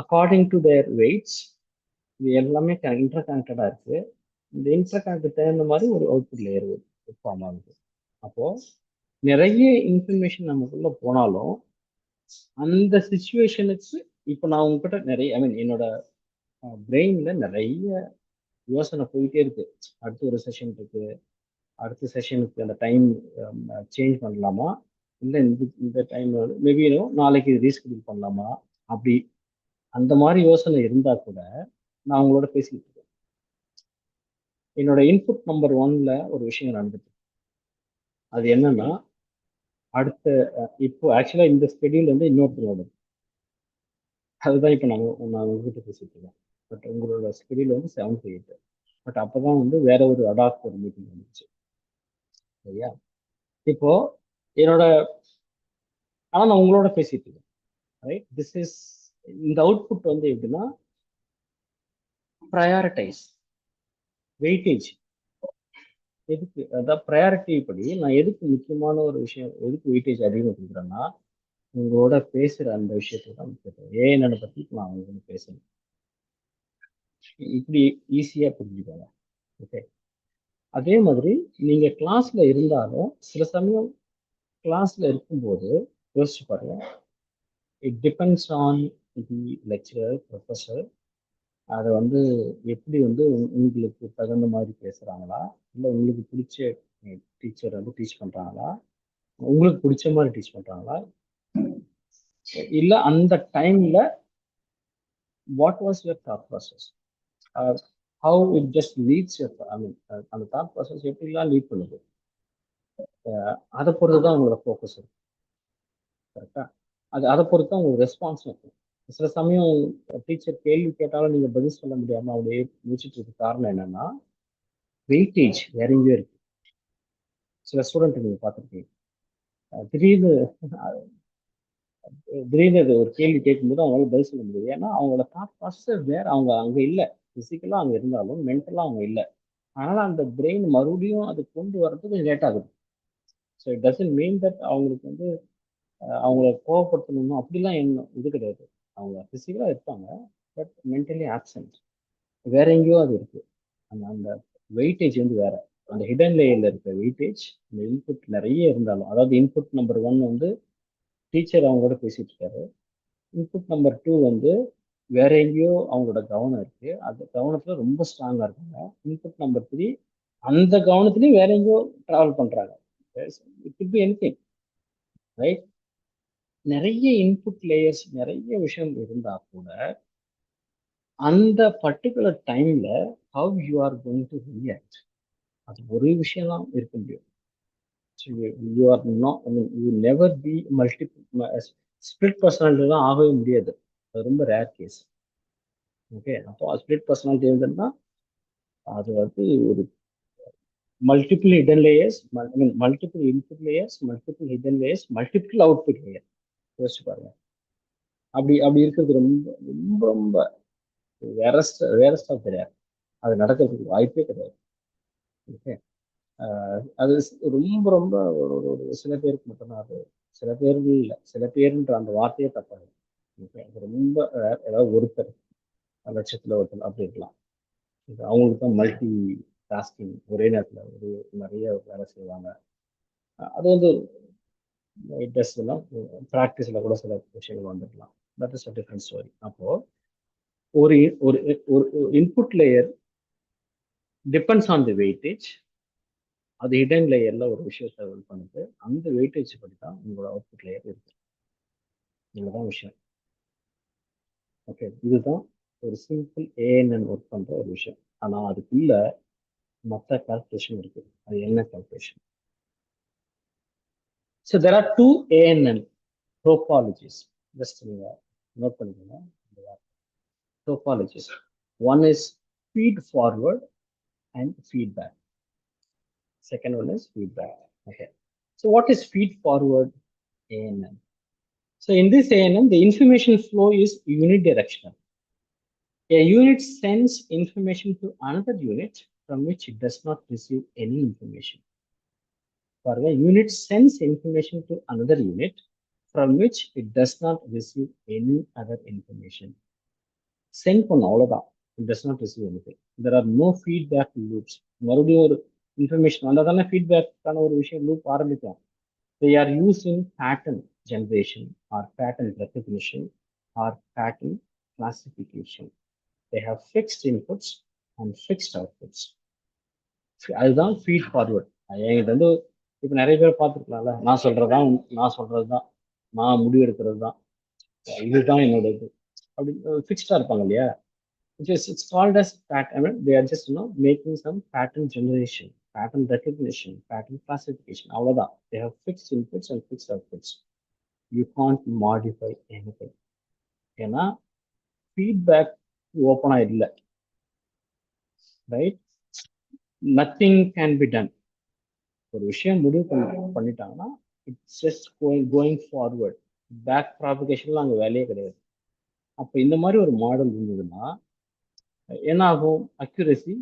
அக்கார்டிங் டு தேர் வெயிட்ஸ் இது எல்லாமே இன்டர் கனெக்டடா இருக்கு. இந்த இன்டர் கனெக்ட் தகுந்த மாதிரி ஒரு அவுட்புட் லேயர் ஃபார்ம் ஆகுது. அப்போ நிறைய இன்ஃபர்மேஷன் நமக்குள்ள போனாலும் அந்த சுச்சுவேஷனுக்கு இப்போ நான் உங்ககிட்ட நிறைய என்னோட பிரெயின்ல நிறைய யோசனை போயிட்டே இருக்கு. அடுத்து ஒரு செஷன் இருக்கு, அடுத்த செஷனுக்கு அந்த டைம் சேஞ்ச் பண்ணலாமா, இல்லை இந்த டைம் மேபி நாளைக்கு ரீஸ்கெடியூல் பண்ணலாமா, அப்படி அந்த மாதிரி யோசனை இருந்தா கூட நான் உங்களோட பேசிக்கிட்டு இருக்கேன். என்னோட இன்புட் நம்பர் 1ல ஒரு விஷயம் நடந்துட்டு, அது என்னன்னா, அடுத்த இப்போ ஆக்சுவலா இந்த ஸ்கெடியூல் வந்து இன்னொருத்தரோட, அதுதான் இப்போ நான் உங்ககிட்ட பேசிட்டு இருக்கேன். பட் உங்களோட ஸ்கெடியூல் வந்து 7 to 8. பட் அப்பதான் வந்து வேற ஒரு அடாக் ஒரு மீட்டிங் வந்துச்சு. சரியா? இப்போ என்னோட, ஆனா நான் உங்களோட பேசிட்டு இருக்கேன். ரைட், திஸ் இஸ், இந்த அவுட்புட் வந்து எப்படின்னா, ப்ரையாரிட்டைஸ், வெயிட்டேஜ். எதுக்கு அதான் ப்ரையாரிட்டி படி நான் எதுக்கு முக்கியமான ஒரு விஷயம், எதுக்கு வெயிட்டேஜ் அதிகம் கொடுக்குறேன்னா, உங்களோட பேசுற அந்த விஷயத்தை தான் முக்கியம். என்னை பத்தி நான் உங்களுக்கு பேசணும். இப்படி ஈஸியா புரிஞ்சுக்கோங்க. ஓகே. அதே மாதிரி நீங்க கிளாஸ்ல இருந்தாலும் சில சமயம் கிளாஸ்ல இருக்கும்போது யோசிச்சு பாருங்க, it depends on the lecturer, professor. அதை வந்து எப்படி வந்து உங்களுக்கு தகுந்த மாதிரி பேசுறாங்களா, இல்லை உங்களுக்கு பிடிச்ச டீச்சர் வந்து டீச் பண்றாங்களா, உங்களுக்கு பிடிச்ச மாதிரி டீச் பண்றாங்களா, இல்ல அந்த டைம்ல what was your thought process, how it just leads your, I mean அந்த தாட் ப்ராசஸ் எப்படிலாம் லீட் பண்ணுது, அதை பொறுத்து தான் உங்களோட ஃபோக்கஸ் இருக்கும். கரெக்டா? அதை பொறுத்து தான் உங்களுக்கு ரெஸ்பான்ஸ் இருக்கும். சில சமயம் டீச்சர் கேள்வி கேட்டாலும் நீங்க பதில் சொல்ல முடியாம அப்படியே முடிச்சுட்டு இருக்க காரணம் என்னன்னா, வெயிட்டேஜ் வேற எங்கேயோ இருக்கு. சில ஸ்டூடெண்ட் நீங்க பார்த்துருக்கீங்க, திடீர்னு திடீர்னு அது ஒரு கேள்வி கேட்கும்போது அவங்களால பதில் சொல்ல முடியாது. ஏன்னா அவங்களோட தாட் ப்ராசஸ் வேற, அவங்க அங்க இல்லை. பிசிக்கலா அங்க இருந்தாலும் மென்டலா அவங்க இல்லை. அதனால அந்த பிரெயின் மறுபடியும் அது கொண்டு வர்றதுக்கு கொஞ்சம் லேட் ஆகுது. So it doesn't mean that அவங்களுக்கு வந்து அவங்கள கோவப்படுத்தணும்னு அப்படிலாம் என்ன இது கிடையாது. அவங்க பிசிக்கலா இருப்பாங்க, பட் மென்டலி ஆப்சென்ட். வேற எங்கேயோ அது இருக்கு. அந்த அந்த வெயிட்டேஜ் வந்து வேற. அந்த ஹிடன் லேயர்ல இருக்க வெயிட்டேஜ், இந்த இன்புட் நிறைய இருந்தாலும், அதாவது இன்புட் நம்பர் 1 வந்து டீச்சர் அவங்களோட பேசிட்டு இருக்காரு. இன்புட் நம்பர் 2 வந்து வேற எங்கேயோ அவங்களோட கவனம் இருக்கு, அந்த கவனத்துல ரொம்ப ஸ்ட்ராங்கா இருக்காங்க. இன்புட் நம்பர் 3 அந்த கவனத்திலயும் வேற எங்கேயோ டிராவல் பண்றாங்க. It could be anything. Right? நிறைய இன்புட் லேயர்ஸ், நிறைய விஷயம் இருந்தா கூட அந்த பர்டிகுலர் டைம்ல how you are going to react, அது ஒரு விஷயம் தான் இருக்க முடியும். You are not, I mean you never be multiple split personality தான் ஆகவே முடியாது. அது ரொம்ப ரேர் கேஸ். ஓகே. அப்போ ஸ்பிளிட் பர்சனாலிட்டி இருந்ததுன்னா அது வந்து ஒரு multiple hidden layers, I mean multiple input layers, multiple hidden layers, multiple output layer. யோசிச்சு பாருங்க. அப்படி அப்படி இருக்கிறது ரொம்ப ரொம்ப ரொம்ப வேரஸ்டா கிடையாது. அது நடக்கிறதுக்கு வாய்ப்பே கிடையாது. ஓகே. அது ரொம்ப ரொம்ப ஒரு சில பேருக்கு மட்டும்தான் அது. சில பேருக்கு இல்லை, சில பேருன்ற அந்த வார்த்தையே தப்பாது. ஓகே. அது ரொம்ப ஏதாவது ஒருத்தர் லட்சத்துல ஒருத்தர் அப்படி இருக்கலாம். இது அவங்களுக்கு தான் மல்டி டாஸ்கிங், ஒரே நேரத்தில் ஒரு நிறைய வேலை செய்வாங்க. அது வந்து டெஸ்ட்லாம் ப்ராக்டிஸில் கூட சில விஷயங்கள் வந்துடலாம். That is a different story. அப்போ ஒரு ஒரு ஒரு input layer depends on the weightage. அது ஹிடன் லேயர்ல ஒரு விஷயத்தை பண்ணுது. அந்த வெயிட்டேஜ் படி தான் உங்களோட அவுட்புட் லேயர் இருக்கு. இதுதான் விஷயம். ஓகே. இதுதான் ஒரு சிம்பிள் ஏஎன்என் ஒர்க் பண்ற ஒரு விஷயம். ஆனா அதுக்குள்ள மற்ற கால்குலேஷன் இருக்கு. அது என்ன calculation? So there are two ANN topologies. Just நீங்க நோட் பண்ணிக்கோங்க. Topologies. One is feed forward and feedback. Second one is feedback. Okay. So what is feed forward ANN? So in this ANN, the information flow is unidirectional. A unit sends information to another unit from which it does not receive any information. For a unit sends information to another unit from which it does not receive any other information. Send பண்ண அவ்வளவுதான். It does not receive anything. There are no feedback loops. மறுபடியும் ஒரு இன்ஃபர்மேஷன் வந்தால் தானே ஃபீட்பேக்கான ஒரு விஷயம் லூப் ஆரம்பிக்கும். They are used in pattern generation or pattern recognition or pattern classification. They have fixed inputs and fixed outputs. அதுதான் ஃபீட் ஃபார்வர்ட். என்கிட்ட வந்து இப்போ நிறைய பேர் பார்த்துருக்கலாம்ல, நான் சொல்றது தான், நான் முடிவு எடுக்கிறது தான், இதுதான் என்னோட இது, அப்படி ஃபிக்ஸ்டா இருப்பாங்க இல்லையா? It's called as pattern. I mean, they are just making some pattern generation, pattern recognition, pattern classification. All they have fixed inputs and fixed outputs. You can't modify anything. ஏன்னா feedback open இல்ல, right? Nothing can be done. ஒரு விஷயம் முடிவு பண்ணிட்டாங்கன்னா it's just going forward. Back ப்ராபகேஷன்லாம் அங்கே வேலையே கிடையாது. அப்போ இந்த மாதிரி ஒரு மாடல் இருந்ததுன்னா என்ன ஆகும்? அக்யூரசி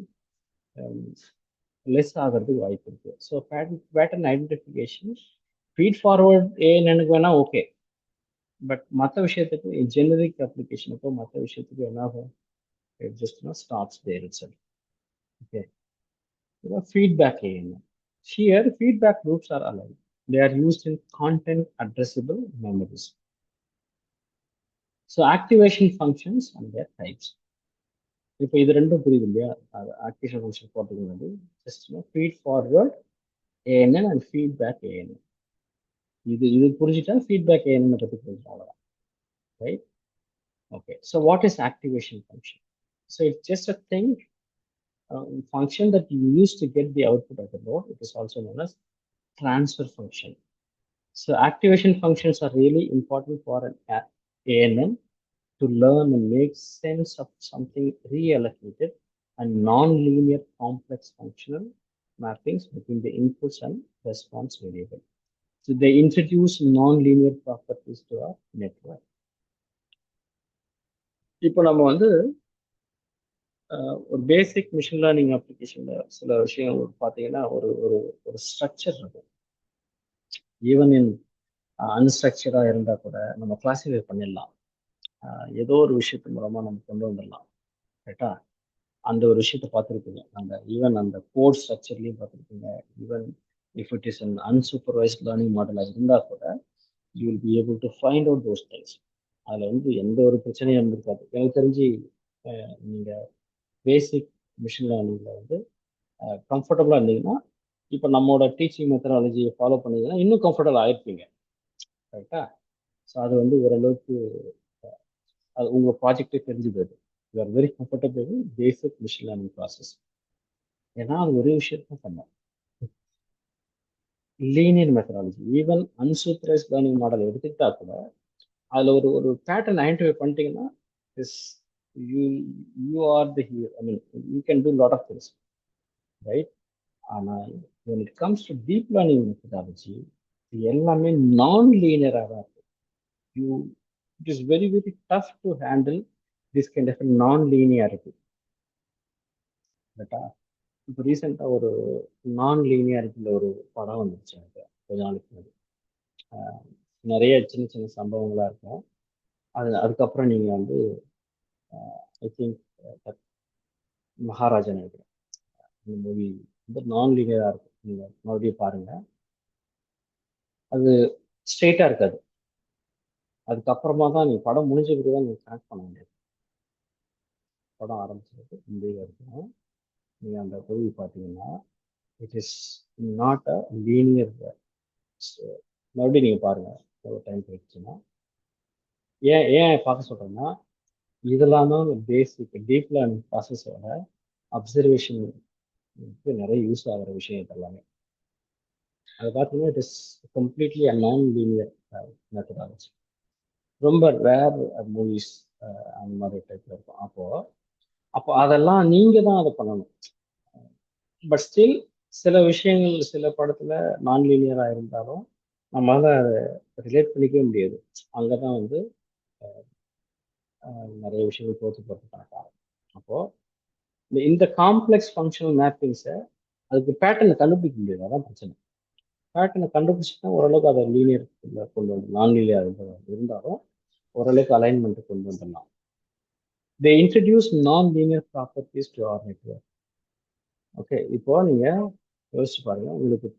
லெஸ் ஆகிறதுக்கு வாய்ப்பு இருக்கு. So pattern identification feed forward எனக்கு வேணா ஓகே, பட் மற்ற விஷயத்துக்கு ஜெனரிக் அப்ளிகேஷனுக்கோ மற்ற விஷயத்துக்கு என்ன ஆகும்? It just stops there itself. Okay, feedback ANN. Here, feedback loops are alive. They are used in content addressable memories. So activation functions and their types. இப்போ இது ரெண்டும் புரியுது இல்லையா? ஆக்டிவேஷன் ஃபங்க்ஷன் போகிறதுக்கு முன்னாடி just feed forward ANN and feedback ANN. இது புரிஞ்சுட்டா ஃபீட்பேக் ஏஎன்என் பற்றி புரிஞ்சுட்டா அவ்வளோதான், right? Okay, so what is activation function? So it's just a thing function that you use to get the output of the node. It is also known as transfer function. So activation functions are really important for an ANN to learn and make sense of something reallocated and non-linear complex functional mappings between the inputs and response variable. So they introduce non-linear properties to our network. இப்போ நம்ம வந்து ஒரு பேசிக் மிஷின் லேர்னிங் அப்ளிகேஷன்ல சில விஷயம் பார்த்தீங்கன்னா ஒரு ஒரு ஒரு ஸ்ட்ரக்சர் இருக்கும். ஈவன் இன் அன்ஸ்ட்ரக்சராக இருந்தால் கூட நம்ம கிளாசிஃபை பண்ணிடலாம். ஏதோ ஒரு விஷயத்து மூலமாக நம்ம கொண்டு வந்துடலாம், ரைட்டா? அந்த ஒரு விஷயத்த பார்த்துருப்பீங்க. அந்த ஈவன் அந்த கோட் ஸ்ட்ரக்சர்லையும் பார்த்துருப்பீங்க. Even if it is an unsupervised learning மாடலாக இருந்தால் கூட you will be able to find out those things. அதில் வந்து எந்த ஒரு பிரச்சனையும் இருந்திருக்காது. எனக்கு தெரிஞ்சு நீங்கள் பேசிக் மிஷின் லேர்னிங்கில் வந்து கம்ஃபர்டபுளாக இருந்தீங்கன்னா, இப்போ நம்மளோட டீச்சிங் மெத்தடாலஜியை ஃபாலோ பண்ணீங்கன்னா இன்னும் கம்ஃபர்டபுள் ஆயிருப்பீங்க, ரைட்டா? ஸோ அது வந்து ஓரளவுக்கு அது உங்கள் ப்ராஜெக்டே தெரிஞ்சு போகுது. You are very comfortable with basic machine learning process. ஏன்னா அது ஒரே விஷயத்தான் பண்ணோம். Linear methodology, even unsupervised learning model எடுத்துக்கிட்டா கூட அதில் ஒரு ஒரு பேட்டர்ன் ஐடென்டிஃபை பண்ணிட்டீங்கன்னா is you are the hero. I mean you can do lot of things, right? ஆனால் when it comes to deep learning methodology, இது எல்லாமே நான் லீனியராக தான் இருக்கு. It is very very tough to handle this kind of non-linearity. பட்டா இப்போ ரீசெண்டாக ஒரு நான்-லீனியாரிட்டியில் ஒரு படம் வந்துருச்சு எனக்கு கொஞ்ச நாளைக்கு முன்னாடி. நிறைய சின்ன சின்ன சம்பவங்களாக இருக்கும். அதுக்கப்புறம் நீங்கள் வந்து ஐ திங்க் மகாராஜா நினைக்கிறேன், இந்த மூவி வந்து நான்-லீனியராக இருக்கும். நீங்கள் மறுபடியும் பாருங்கள், அது ஸ்ட்ரெயிட்டாக இருக்காது. அதுக்கப்புறமா தான் நீங்கள் படம் முடிஞ்ச பிறகு தான் நீங்கள் கனெக்ட் பண்ண முடியாது. படம் ஆரம்பிச்சது இந்த இருக்கும். நீங்கள் அந்த மூவி பார்த்தீங்கன்னா it is not a linear. மறுபடியும் நீங்கள் பாருங்கள் ஒரு டைம் போயிடுச்சுன்னா. ஏன் பார்க்க சொல்கிறேன்னா, இதெல்லாம் தான் பேசிக் டீப் லேர்னிங் ப்ராசஸோட அப்சர்வேஷனுக்கு நிறைய யூஸ் ஆகிற விஷயம் இது எல்லாமே. அது பார்த்தீங்கன்னா இட் இஸ் கம்ப்ளீட்லி அ நான் லீனியர் மெத்தடாலஜி. ரொம்ப ரேர் மூவிஸ் அந்த மாதிரி டைப்ல இருக்கும். அப்போ அதெல்லாம் நீங்க தான் அதை பண்ணணும். பட் ஸ்டில் சில விஷயங்கள் சில படத்துல நான் லீனியரா இருந்தாலும் நம்மளால அதை ரிலேட் பண்ணிக்கவே முடியாது. அங்கதான் வந்து நிறைய விஷயங்கள் தோற்று போட்டுட்டாங்க. அப்போ இந்த காம்ப்ளெக்ஸ் ஃபங்க்ஷனல் மேப்பிங்ஸை அதுக்கு பேட்டர்னை கண்டுபிடிக்க முடியாது. அதான் பிரச்சனை. பேட்டர்னை கண்டுபிடிச்சிட்டா ஓரளவுக்கு அதை லீனியர் கொண்டு வந்து நான் லீனியர் இருந்தாலும் ஓரளவுக்கு அலைன்மெண்ட் கொண்டு வந்துடலாம். They introduce non-linear properties to our network. Okay, இப்போ நீங்க யோசிச்சு பாருங்க, உங்களுக்கு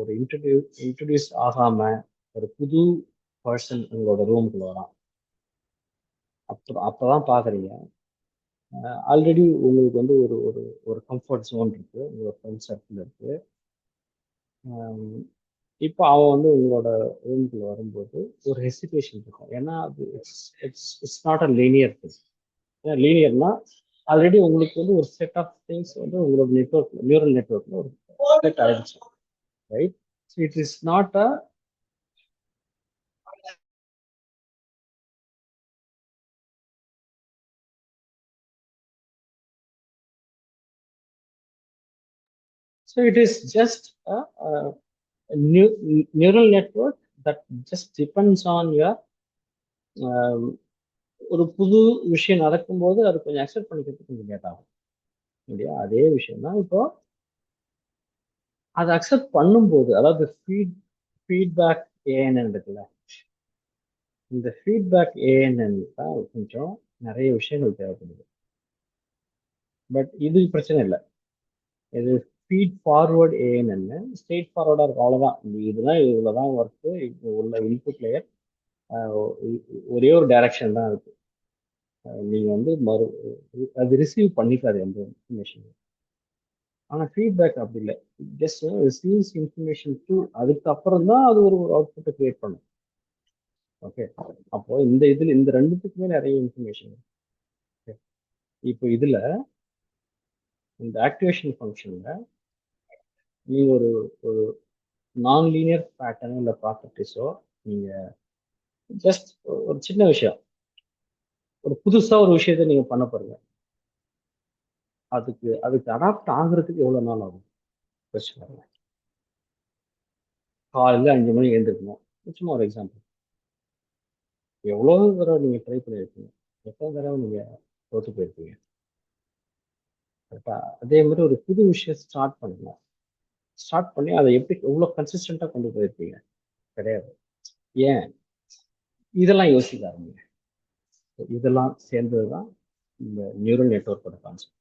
ஒரு இன்ட்ரடியூஸ் ஆகாம ஒரு புது பர்சன் உங்களோட ரூமுக்குள்ள வரான். அப்பதான் பாக்குறீங்க ஆல்ரெடி உங்களுக்கு வந்து ஒரு ஒரு ஒரு கம்ஃபர்ட் ஜோன் இருக்கு, உங்களோட ஃப்ரெண்ட் சர்க்கிள் இருக்கு. இப்போ அவன் வந்து உங்களோட ரூமுக்குள்ள வரும்போது ஒரு ஹெசிடேஷன் இருக்கும். ஏன்னா அது it's not a linear thing. லீனியர்னா ஆல்ரெடி உங்களுக்கு வந்து ஒரு செட் ஆஃப் திங்ஸ் வந்து உங்களோட நெட்ஒர்க் நியூரல் நெட்ஒர்க்ல ஒரு செட் ஆயிடுச்சு, right? So it is not a so it is just a neural network that just depends on your ஒரு புது விஷயம் நடக்கும்போது அது கொஞ்சம் அக்செப்ட் பண்ணிக்கிறதுக்கு கொஞ்சம் லேட் ஆகும் இல்லையா? அதே விஷயம் தான் இப்போ அதை அக்செப்ட் பண்ணும்போது, அதாவது ஃபீட்பேக் ஏஎன்என் இருக்குல்ல, இந்த ஃபீட்பேக் ஏஎன்என் தான் கொஞ்சம் நிறைய விஷயங்கள் தேவைப்படுது. பட் இது பிரச்சனை இல்லை. இது ஃபீட் ஃபார்வர்ட் ஏஎன்என் ஸ்ட்ரெயிட் ஃபார்வர்டாக இருக்கும், அவ்வளோதான். இதுதான் இவ்வளோதான் ஒர்க்கு, இப்போ உள்ள இன்புட் லேயர் ஒரே ஒரு டைரக்ஷன் தான் இருக்கு. நீங்கள் வந்து அது ரிசீவ் பண்ணிக்காது எந்த இன்ஃபர்மேஷன். ஆனால் ஃபீட்பேக் அப்படி இல்லை, ஜஸ்ட் ரிசீவ்ஸ் இன்ஃபர்மேஷன் டூ, அதுக்கப்புறம் தான் அது ஒரு அவுட்புட்டை கிரியேட் பண்ணும். ஓகே, அப்போ இந்த இதில் இந்த ரெண்டுத்துக்குமே நிறைய இன்ஃபர்மேஷன். இப்போ இதில் இந்த ஆக்டிவேஷன் ஃபங்க்ஷனில் நீங்கள் ஒரு நான் லீனியர் பேட்டர்னோ இல்லை ப்ராப்பர்ட்டிஸோ நீங்கள் ஜஸ்ட் ஒரு சின்ன விஷயம், ஒரு புதுசாக ஒரு விஷயத்த நீங்கள் பண்ண போறீங்க, அதுக்கு அடாப்ட் ஆகுறதுக்கு எவ்வளோ நாள் ஆகும்? பிரச்சனை இல்லை. காலையில் 5 மணிக்கு எழுந்திருக்கணும், சும்மா ஒரு எக்ஸாம்பிள். எவ்வளோ தடவை நீங்கள் ட்ரை பண்ணியிருக்கீங்க, எத்தனை தடவை நீங்கள் தோற்று போயிருக்கீங்க, கரெக்டா? அதே மாதிரி ஒரு புது விஷயம் ஸ்டார்ட் பண்ணுங்க, ஸ்டார்ட் பண்ணி அதை எப்படி எவ்வளோ கன்சிஸ்டண்டாக கொண்டு போயிருப்பீங்க? கிடையாது. ஏன்? இதெல்லாம் யோசிக்க ஆரம்பிங்க. இதெல்லாம் சேர்ந்தது தான் இந்த நியூரல் நெட்வொர்க்கோட concept.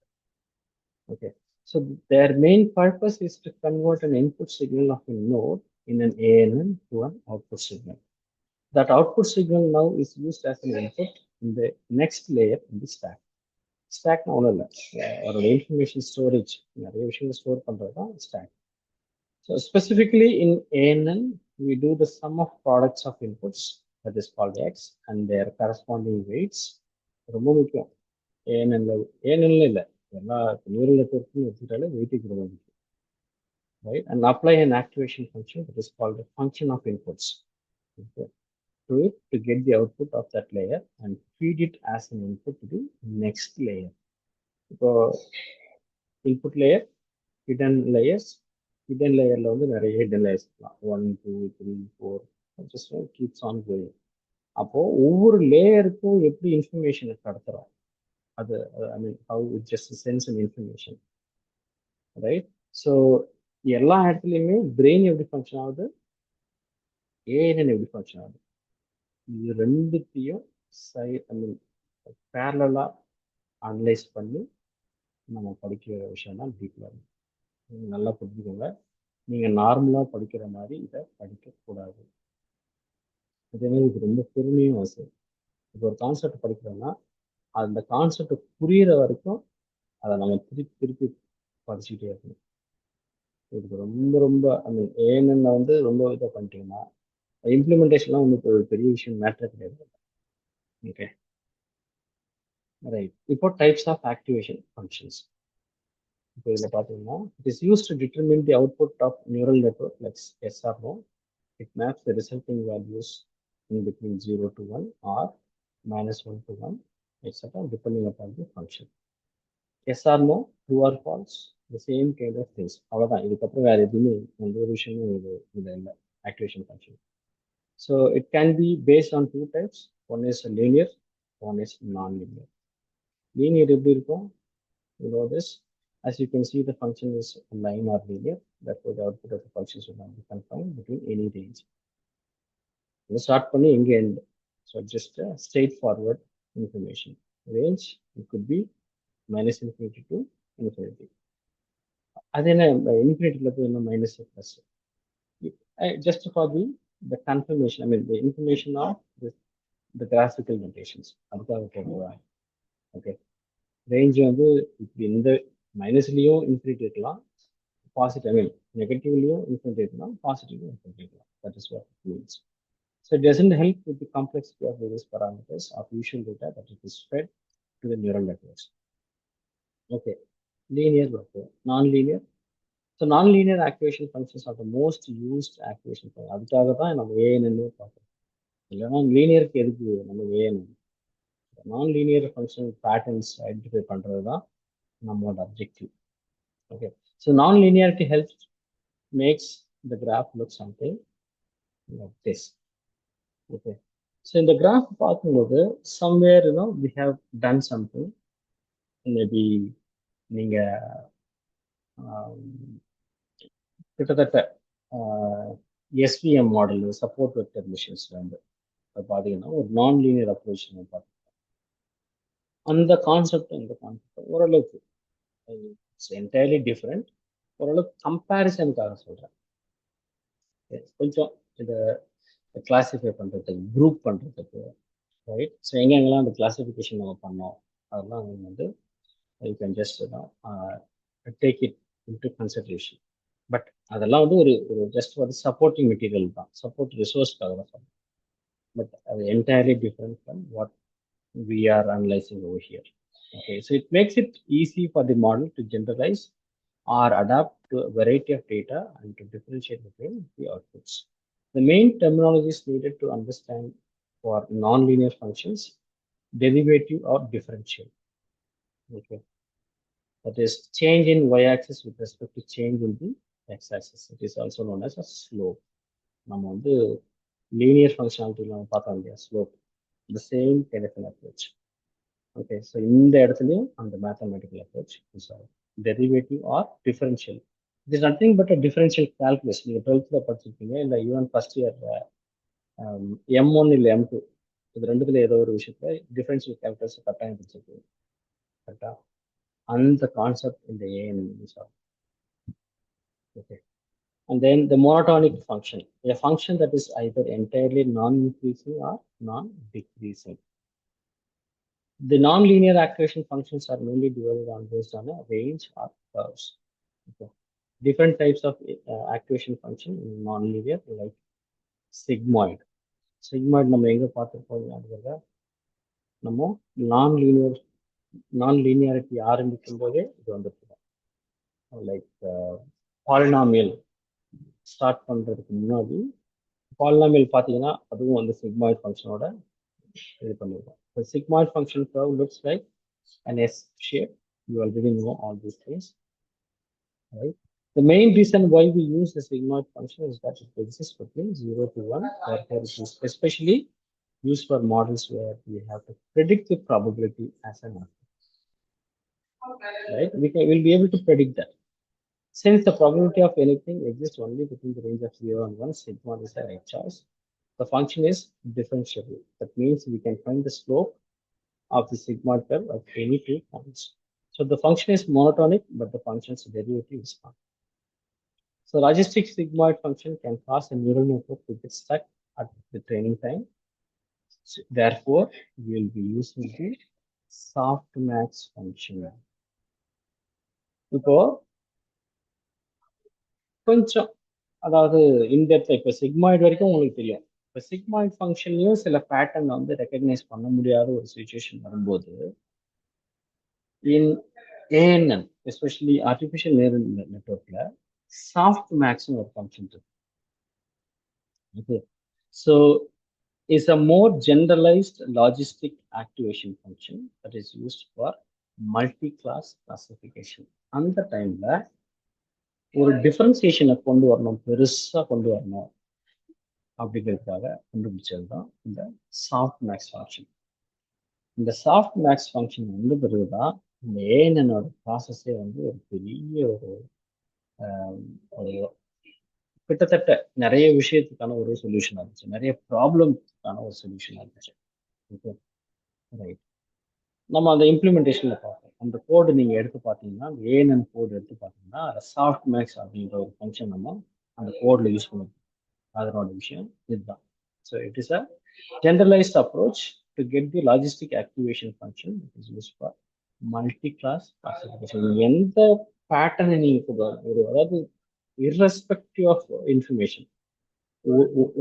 Okay, so their main purpose is to convert an input signal of a node in an ANN to an output signal. That output signal now is used as an input in the next layer in the stack. Stack ஒன்றும் இல்லை, ஒரு இன்ஃபர்மேஷன் ஸ்டோரேஜ், நிறைய விஷயங்கள் ஸ்டோர் பண்ணுறது தான் stock. So specifically in ANN, we do the sum of products of inputs, that is called X, and their corresponding weights. ரொம்ப முக்கியம். ஏஎன்என்ல இல்லை, எல்லா நியூரல் நெட்வொர்க்கும் எடுத்துக்கிட்டாலே வெயிட்டுக்கு ரொம்ப முக்கியம், right? And apply an activation function that is called a function of inputs, okay, to it to get the output of that layer and feed it as an input to the next layer. இப்போ இன்புட் லேயர், ஹிடன் லேயர்ல வந்து நிறைய ஹிடன் லேயர்ஸ் இருக்கலாம், 1 2 3 4, ஜஸ்ட் கீப்ஸ் ஆன் கோயிங். அப்போ ஒவ்வொரு லேயருக்கும் எப்படி இன்ஃபர்மேஷன் கடத்துறோம், அது I mean how it just sense and information, right? So எல்லா இடத்துலையுமே பிரெயின் எப்படி ஃபங்க்ஷன் ஆகுது, ஏஎன்என் எப்படி ஃபங்க்ஷன் ஆகுது, இது ரெண்டுத்தையும் ஐ மீன் பேரலாக அனலைஸ் பண்ணி நம்ம படிக்கிற விஷயம் தான் டீப் லேர்னிங். நீங்கள் நல்லா புரிஞ்சுக்கோங்க, நீங்கள் நார்மலாக படிக்கிற மாதிரி இதை படிக்கக்கூடாது. அதே மாதிரி இது ரொம்ப பொறுமையும் அவசியம். இப்போ ஒரு கான்செப்ட் படிக்கிறோம்னா அந்த கான்செப்ட் புரியிற வரைக்கும் அதை நம்ம திருப்பி திருப்பி படிச்சுக்கிட்டே இருக்கணும். இதுக்கு ரொம்ப ரொம்ப ஐ மீன் ஏஎன்என்ல வந்து ரொம்ப இதை பண்ணிட்டீங்கன்னா இம்ப்ளிமெண்டேஷன்லாம் உங்களுக்கு ஒரு பெரிய விஷயம் மேட்டர் கிடையாது. Okay, right. இப்போ டைப்ஸ் ஆஃப் ஆக்டிவேஷன் ஃபங்க்ஷன்ஸ். இப்போ இதில் பார்த்தீங்கன்னா it is use to determine the output of neural network like yes or no. It maps the resulting values in between 0 to 1 or -1 to 1, etc., depending upon the function. Yes or no, true or false, the same kind of things. அவ்வளோதான், இதுக்கப்புறம் வேறு எதுவுமே எந்த ஒரு விஷயமும் இது இல்லை activation function. So it can be based on two types. One is linear, one is non linear. Linear எப்படி இருக்கும்? You know this. As you can see, the function is line or linear. Therefore, the output of the function should not be confined between any range. Start பண்ணி எங்கே end. So just a straightforward information. Range, it could be -infinity to infinity. அது என்ன இன்ஃபினிட்டியில் போய் என்ன minus plus, just for the confirmation, I mean the information of the graphical notations, அதுக்காக கேட்குறேன். ஓகே, ரேஞ்ச் வந்து இப்படி இந்த மைனஸ்லேயும் இன்ஃபினிட்டி இருக்கலாம், பாசிட்டிவ் ஐ மீன் நெகட்டிவ்லேயும் இன்ஃபினிட்டி இருக்கலாம், பாசிட்டிவ்லையும் இன்ஃபினிட்டி இருக்கலாம். That is what it means. So it doesn't help with the complexity of various parameters of usual data that it is fed to the neural networks. Okay, linear, okay, non-linear. So non-linear activation functions are the most used activation function. அதுக்காக தான் நம்ம ஏஎன்என்னு பார்க்குறோம். இல்லைன்னா லீனியருக்கு எதுக்கு நம்ம ANN? Nonlinear functional patterns identify பண்ணுறது தான் நம்மளோட objective. Okay, so nonlinearity helps makes the graph look something like this. Okay, so in the graph பார்க்கும்போது somewhere we have done something. Maybe நீங்க கிட்டத்தட்ட எஸ்விஎம் மாடல் சப்போர்ட் வெக்டர் மிஷின்ஸ்ல வந்து பார்த்தீங்கன்னா ஒரு நான் லீனியர் அப்ரோச் பார்த்தோம். அந்த கான்செப்ட் இந்த கான்செப்ட் ஓரளவுக்கு இட்ஸ் என்டையர்லி டிஃப்ரெண்ட். ஓரளவுக்கு கம்பேரிசனுக்காக சொல்கிறேன். கொஞ்சம் இந்த கிளாசிஃபை பண்ணுறதுக்கு குரூப் பண்ணுறதுக்கு ரைட். ஸோ எங்கெங்கெல்லாம் அந்த கிளாசிஃபிகேஷன் நம்ம பண்ணோம் அதெல்லாம் வந்து you can just take it into consideration. But அதெல்லாம் வந்து ஒரு ஒரு ஜஸ்ட் வந்து சப்போர்ட்டிங் மெட்டீரியல் தான், சப்போர்ட் ரிசோர்ஸ்க்காக தான் சொல்றேன். பட் அது entirely different from what we are analyzing over here. Okay, so it makes it easy for the model to generalize or adapt to a variety of data and to differentiate between the outputs. The main terminologies needed to understand for nonlinear functions: derivative or differential. Okay, that is change in y-axis with respect to change in the x-axis. It is also known as a slope. நம்ம வந்து linear functionality நம்ம பார்த்தோம் இல்லையா, slope, the same kind of an approach. Okay, so இந்த இடத்துலையும் அந்த mathematical approach is derivative or differential. It is nothing but a differential calculus. நீங்கள் 12th படிச்சிருப்பீங்க, இல்லை ஈவன் ஃபர்ஸ்ட் இயர் M1 இல்லை M2, இது ரெண்டுத்துல ஏதோ ஒரு விஷயத்துல டிஃபரன்ஷியல் கால்குலஸ் கட்டாயம் படிச்சிருக்கீங்க. கரெக்டா? அந்த கான்செப்ட் இந்த ஏஎன்என் யூஸ் ஆகும். Okay, and then the monotonic function, a function that is either entirely non-increasing or non-decreasing. The non-linear activation functions are mainly divided on based on a range or curves. Okay. Different types of activation function in non-linear, like sigmoid. Sigmoid நம்ம எங்க பார்த்துருப்போம் அப்படிங்கிறத நம்ம non-linearity ஆரம்பிக்கும் போதே இது வந்துருக்கோம். லைக் பாலினாமியல் ஸ்டார்ட் பண்றதுக்கு முன்னாடி பாலினாமியல் பார்த்தீங்கன்னா அதுவும் வந்து சிக்மாய்ட் ஃபங்க்ஷனோட இது பண்ணிருக்கோம். The sigmoid function curve looks like an S shape. You already know all these things, right? The main reason why we use the sigmoid function is that it exists between 0 to 1. Therefore, it is especially used for models where we have to predict the probability as an output. Right? We'll be able to predict that. Since the probability of anything exists only between the range of 0 and 1, sigma is the right choice. The function is differentiable. That means we can find the slope of the sigmoid curve at any 2 points. So the function is monotonic, but the function's derivative is not. So logistic sigmoid function can cause a neural network to get stuck at the training time. So therefore, we will be using the softmax function. இப்போ கொஞ்சம் அதாவது இன்டெப்த், இப்போ சிக்மாய்டு வரைக்கும் உங்களுக்கு தெரியும். இப்போ சிக்மாய்ட் ஃபங்க்ஷன்லையும் சில பேட்டர்ன் வந்து ரெக்கக்னைஸ் பண்ண முடியாத ஒரு சுச்சுவேஷன் வரும்போது in ANN, especially artificial neural நெட்வொர்க்ல சாஃப்ட் மேக்ஸ்னு ஒரு ஃபங்க்ஷன் இருக்கு. Okay, so is a more generalized logistic activation function that is used for multi class classification. அந்த டைம்ல ஒரு டிஃபரன்சியேஷனை கொண்டு வரணும், பெருசா கொண்டு வரணும் அப்படிங்கிறதுக்காக கண்டுபிடிச்சது தான் இந்த சாஃப்ட் மேக்ஸ் ஃபங்க்ஷன். இந்த சாஃப்ட் மேக்ஸ் ஃபங்க்ஷன் வந்த பிறகுதான் இந்த ஏஎன்எனோட ப்ராசஸே வந்து ஒரு பெரிய ஒரு கிட்டத்தட்ட நிறைய விஷயத்துக்கான ஒரு சொல்யூஷன் இருந்துச்சு, நிறைய ப்ராப்ளம்க்கான ஒரு சொல்யூஷன் இருந்துச்சு. Okay, right. நம்ம அந்த இம்ப்ளிமெண்டேஷன்ல பார்ப்போம். அந்த கோடு நீங்க எடுத்து பார்த்தீங்கன்னா, அந்த ஏஎன்என் கோடு எடுத்து பார்த்தீங்கன்னா சாஃப்ட் மேக்ஸ் அப்படின்ற ஒரு ஃபங்க்ஷன் நம்ம அந்த கோட்ல யூஸ் பண்ணுவோம். அதனோட விஷயம் இதுதான். So it is a generalised approach to get the logistic activation function it is use for multi class classification. எந்த பேட்டர்னை நீங்க ஒரு, அதாவது இர்ரெஸ்பெக்டிவ் ஆஃப் இன்ஃபர்மேஷன்,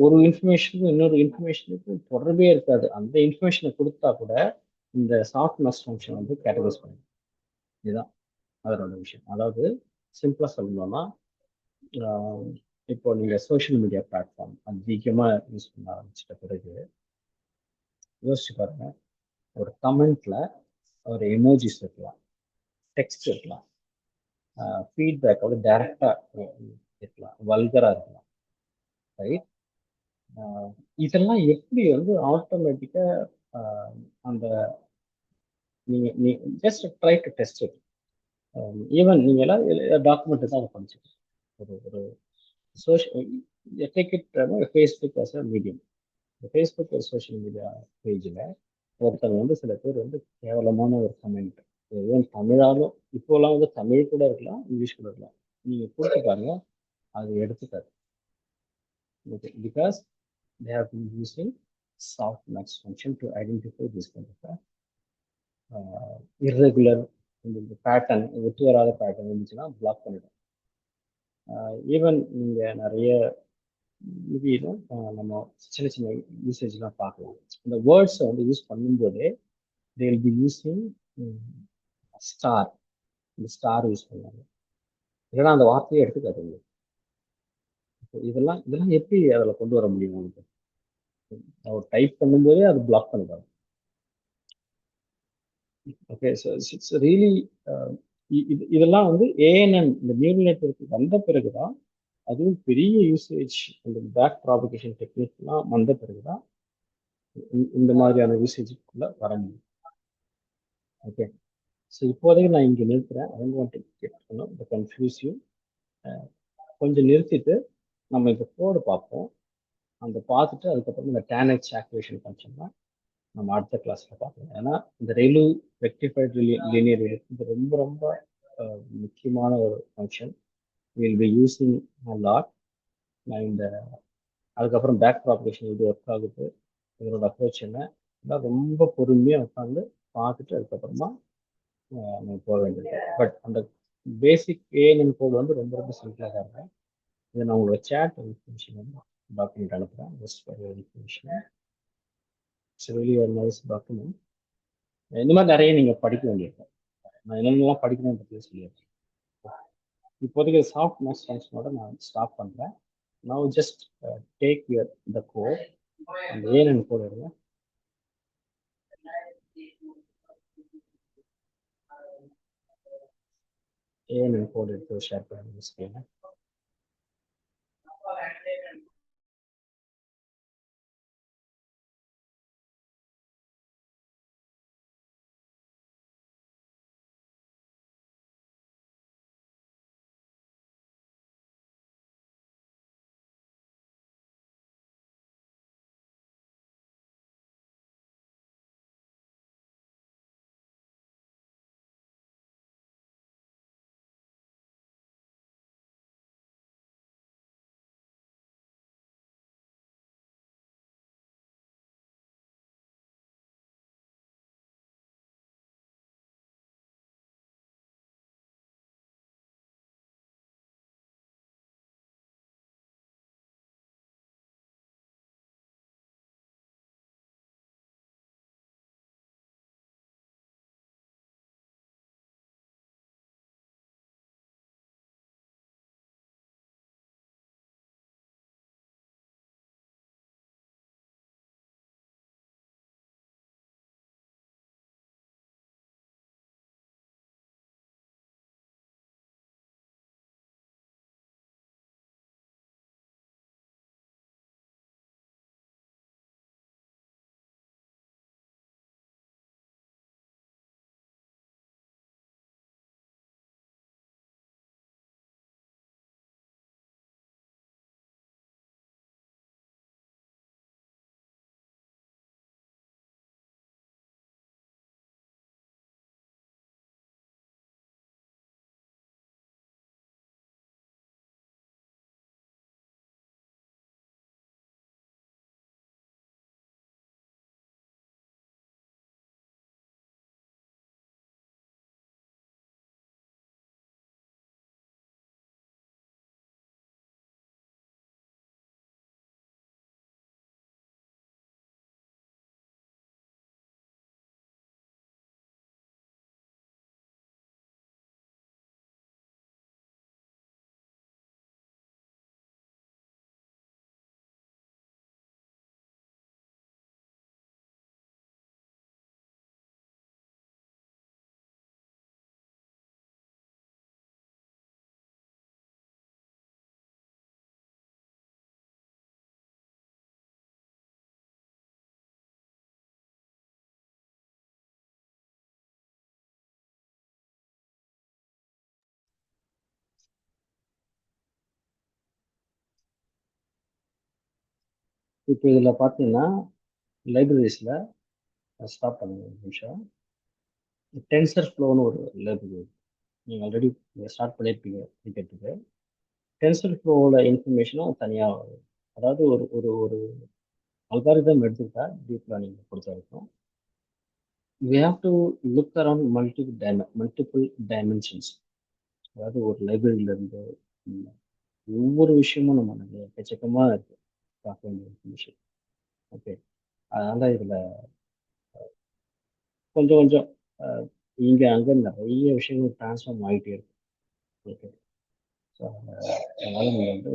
ஒரு இன்ஃபர்மேஷனுக்கும் இன்னொரு இன்ஃபர்மேஷனுக்கும் தொடர்பே இருக்காது, அந்த இன்ஃபர்மேஷனை கொடுத்தா கூட இந்த சாஃப்ட் மேக்ஸ் ஃபங்க்ஷன் வந்து கேட்டகரைஸ் பண்ணும். இதுதான் அதனோட விஷயம். அதாவது சிம்பிளா சொல்லணும்னா, ஆஹ் இப்போ நீங்க சோஷியல் மீடியா பிளாட்ஃபார்ம் அதிகமா யூஸ் பண்ண ஆரம்பிச்சிட்ட பிறகு யோசிச்சு பாருங்க. ஒரு கமெண்ட்ல ஒரு எமோஜிஸ் இருக்கலாம், டெக்ஸ்ட் இருக்கலாம், ஃபீட்பேக்கோட டைரக்டா இருக்கலாம், வல்கரா இருக்கலாம், ரைட்? இதெல்லாம் எப்படி வந்து ஆட்டோமேட்டிக்கா அந்த நீங்க நீ just try to test it. Even நீங்க எல்லாம் டாக்குமெண்ட் தான் அதை படிச்சுக்கணும். ஒரு ஒரு social take it Facebook as a medium. Facebook ஒரு சோஷியல் மீடியா பேஜில் ஒருத்தர் வந்து சில பேர் வந்து கேவலமான ஒரு கமெண்ட், ஈவன் தமிழாலும் இப்போலாம் வந்து தமிழ் கூட இருக்கலாம், இங்கிலீஷ் கூட இருக்கலாம், நீங்க கொடுத்து பாருங்க, அது எடுத்துக்காது. Okay, because they have been using softmax function to identify this kind of irregular இந்த பேட்டர்ன், ஒத்து வராத பேட்டர்ன் இருந்துச்சுன்னா பிளாக் பண்ணிடும். ஈவன் நீங்க நிறைய இதுவும் நம்ம சின்ன சின்ன யூசேஜ்லாம் பார்க்கலாம். இந்த வேர்ட்ஸை வந்து யூஸ் பண்ணும்போதே they will be using star, இந்த ஸ்டார் யூஸ் பண்ணுவாங்க, இல்லைன்னா அந்த வார்த்தையை எடுத்துக்காதுங்க. இதெல்லாம் இதெல்லாம் எப்படி அதில் கொண்டு வர முடியும் உங்களுக்கு? அவர் டைப் பண்ணும்போதே அது பிளாக் பண்ணிடுவாங்க. ஓகே, ஸோ இட்ஸ் ரியலி இதெல்லாம் வந்து ஏஎன்என் இந்த நியூரல் நெட்வொர்க் வந்த பிறகுதான், அதுவும் பெரிய யூசேஜ் இந்த பேக் ப்ராபகேஷன் டெக்னிக்லாம் வந்த பிறகுதான் இந்த மாதிரியான யூசேஜுக்குள்ள வர முடியும். ஓகே, ஸோ இப்போதைக்கு நான் இங்கே நிறுத்துறேன். I don't want to get confuse you. கொஞ்சம் நிறுத்திட்டு நம்ம இந்த கோடு பார்ப்போம். அந்த பார்த்துட்டு அதுக்கப்புறம் இந்த டேனெக்ஸ் ஆக்டிவேஷன் ஃபங்க்ஷன் நம்ம அடுத்த கிளாஸ்ல பார்க்கலாம். ஏன்னா இந்த ரெக்டிஃபைட் லீனியர் இது ரொம்ப ரொம்ப முக்கியமான ஒரு function. Will be using lot. நான் இந்த அதுக்கப்புறம் பேக் ப்ராபகேஷன் இது ஒர்க் ஆகுது, இதனோட அப்ரோச் என்ன, இதெல்லாம் ரொம்ப பொறுமையாக உட்காந்து பார்த்துட்டு அதுக்கப்புறமா நம்ம போக வேண்டியது. பட் அந்த பேசிக் ஏஎன்என் கோட் வந்து ரொம்ப ரொம்ப சிம்பிளாக தான் இருக்கும். இதை நான் உங்களோட சேட் இன்ஃபர்மேஷன் வந்து டாக்குமெண்ட் அனுப்புகிறேன். Just for your information. It's really ஒரு நைஸ் டாக்குமெண்ட். இந்த மாதிரி நிறைய நீங்கள் படிக்க வேண்டியிருக்கும். நான் என்னென்னலாம் படிக்கணும்னு பற்றி சொல்லியிருக்கேன். இப்போதைக்கு சாஃப்ட் மேக்ஸ் ஃபங்க்ஷனோட நான் ஸ்டாப் பண்ணுறேன். நான் just take your the code, அந்த ஏஎன்என் கோட் எடுங்க. ஏஎன்என் கோட் எடுத்து ஷேர் பண்ணி இப்போ இதில் பார்த்தீங்கன்னா லைப்ரரிஸில் ஸ்டாப் பண்ணுங்க ஒரு நிமிஷம். டென்சர் ஃப்ளோன்னு ஒரு லைப்ரரி நீங்கள் ஆல்ரெடி ஸ்டார்ட் பண்ணியிருப்பீங்க படிக்கிறதுக்கு. டென்சர் ஃப்ளோவோட இன்ஃபர்மேஷனும் தனியாக, அதாவது ஒரு ஒரு ஒரு அல்காரிதம் எடுத்துக்கிட்டா டீப் லேர்னிங் பொறுத்த வரைக்கும் we have to look around multiple dimensions. அதாவது ஒரு லைப்ரரியில இருந்து ம், ஒவ்வொரு விஷயமும் நம்ம நிறைய எக்கச்சக்கமா இருக்கு பார்க்க வேண்டிய இன்ஃபர்மேஷன். ஓகே, அதனால இதுல கொஞ்சம் கொஞ்சம் அஹ், இங்க அங்க நிறைய விஷயங்கள் டிரான்ஸ்ஃபார்ம் ஆகிட்டே இருக்கு. ஓகே, ஸோ அதனால நீங்க வந்து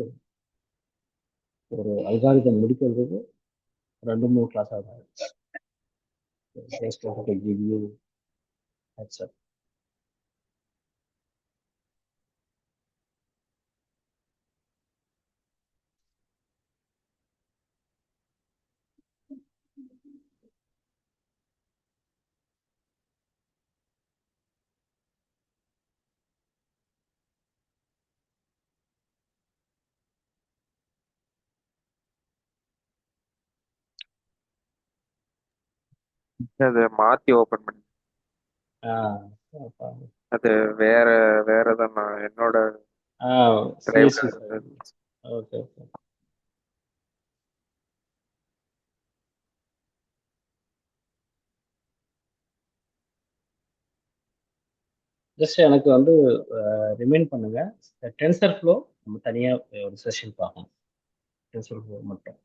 ஒரு அல்காரிதம் முடிக்கிறதுக்கு 2 3 கிளாஸ் ஆகும். Just wanted to give you heads up. அதை மாத்தி ஓபன் பண்ணி ஆஹ் அது வேற வேற தான் நான் என்னோட டிரைவ்ல சிஎஸ்சி ஃபைல். இருந்தது. Okay okay. ஜஸ்ட் எனக்கு வந்து ரிமைண்ட் பண்ணுங்க. டென்சர் ஃப்ளோ நம்ம தனியாக ஒரு செஷன் பார்க்கணும். டென்சர் ஃப்ளோ மட்டும்.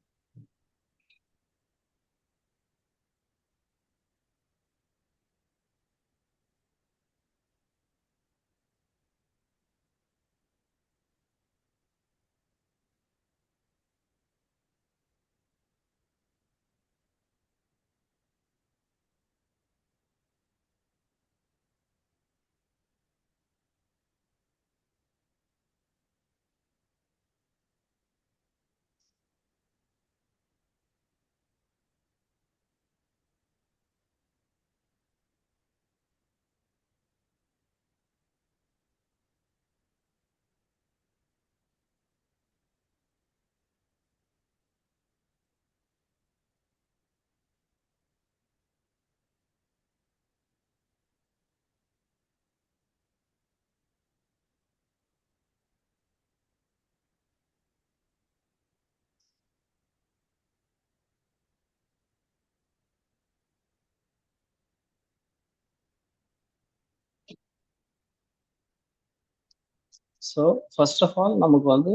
ஸோ ஃபர்ஸ்ட் ஆஃப் ஆல் நமக்கு வந்து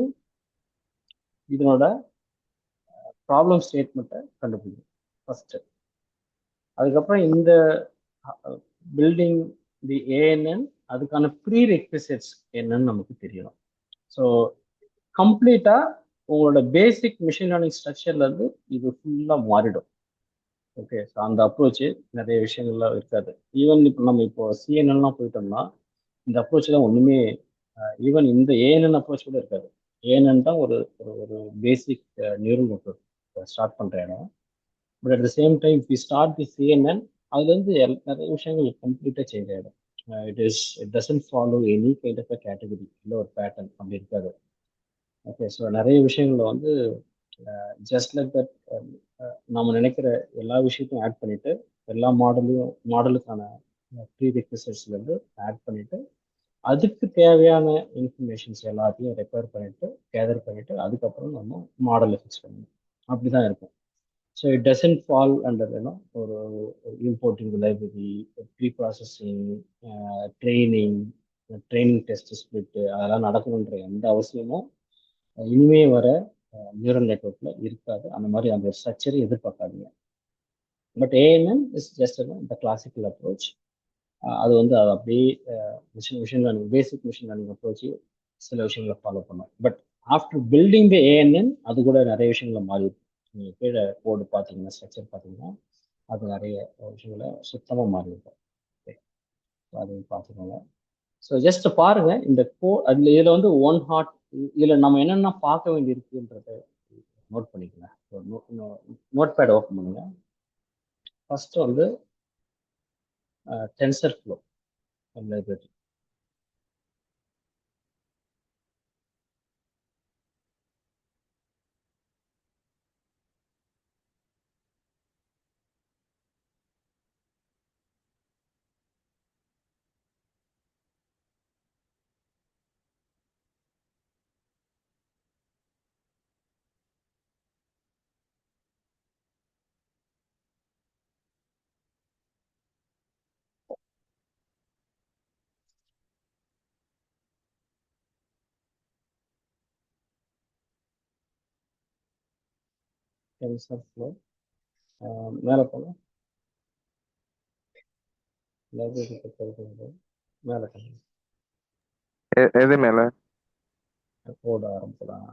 இதனோட ப்ராப்ளம் ஸ்டேட்மெண்ட்டை கண்டுபிடிக்கும் ஃபர்ஸ்ட். அதுக்கப்புறம் இந்த பில்டிங் தி ஏஎன்என் அதுக்கான ப்ரீ ரெக்விசிட்ஸ் என்னன்னு நமக்கு தெரியணும். ஸோ கம்ப்ளீட்டா உங்களோட பேசிக் மிஷின் லேர்னிங் ஸ்ட்ரக்சர்ல இருந்து இது ஃபுல்லா மாறிடும். ஓகே, ஸோ அந்த அப்ரோச் நிறைய விஷயங்கள்லாம் இருக்காது. ஈவன் இப்போ நம்ம இப்போ சிஎன்எல்லாம் போயிட்டோம்னா இந்த அப்ரோச்லாம் ஒண்ணுமே, ஈவன் இந்த ஏஎன்என் அப்ரோச் கூட இருக்காது. ஏஎன்என் தான் ஒரு ஒரு ஒரு பேசிக் நியூரல் நெட்வொர்க் ஸ்டார்ட் பண்ற இடம். But at the same time we start the CNN, அதுல இருந்து நிறைய விஷயங்கள் கம்ப்ளீட்டா சேஞ்ச் ஆயிடும். It doesn't follow any kind of category, இல்லை ஒரு பேட்டர்ன் அப்படி இருக்காது. ஓகே, ஸோ நிறைய விஷயங்களை வந்து ஜஸ்ட் லைக் தட் நம்ம நினைக்கிற எல்லா விஷயத்தையும் ஆட் பண்ணிட்டு எல்லா மாடலுக்கான ப்ரீ ரெக்வசைட்ஸ்ல இருந்து ஆட் பண்ணிட்டு அதுக்கு தேவையான இன்ஃபர்மேஷன்ஸ் எல்லாத்தையும் ரெக்வயர் பண்ணிட்டு கேதர் பண்ணிட்டு அதுக்கப்புறம் நம்ம மாடலை ஃபிக்ஸ் பண்ணணும். அப்படிதான் இருக்கும். So it doesn't fall under ஒரு importing library, pre processing, training, training test split அதெல்லாம் நடக்கணுன்ற எந்த அவசியமும் இனிமே வர நியூரல் நெட்ஒர்க்ல இருக்காது. அந்த மாதிரி அந்த ஸ்ட்ரக்சரை எதிர்பார்க்காதீங்க. But ANN is just the classical approach. அது வந்து அது அப்படியே machine learning, basic machine learning approach சில விஷயங்களை ஃபாலோ பண்ணும். But after building the ANN அது கூட நிறைய விஷயங்களை மாறி இருக்கும். நீங்கள் கீழே கோடு பார்த்தீங்கன்னா, ஸ்ட்ரக்சர் பார்த்தீங்கன்னா அது நிறைய விஷயங்களை சுத்தமாக மாறி இருக்கும். ஓகே, அதையும் பார்த்துக்கோங்க. ஸோ ஜஸ்ட் பாருங்க இந்த அதுல இதுல வந்து ஒன் ஹாட், இதுல நம்ம என்னென்ன பார்க்க வேண்டியிருக்குன்றத நோட் பண்ணிக்கங்க. நோட் பேட் ஓப்பன் பண்ணுங்க. ஃபர்ஸ்ட் வந்து tensor flow library. Tensor flow. மேலே போகலாம். லைப்ரரி மேலே எது மேல? கோட் ஆரம்பிக்கலாம்.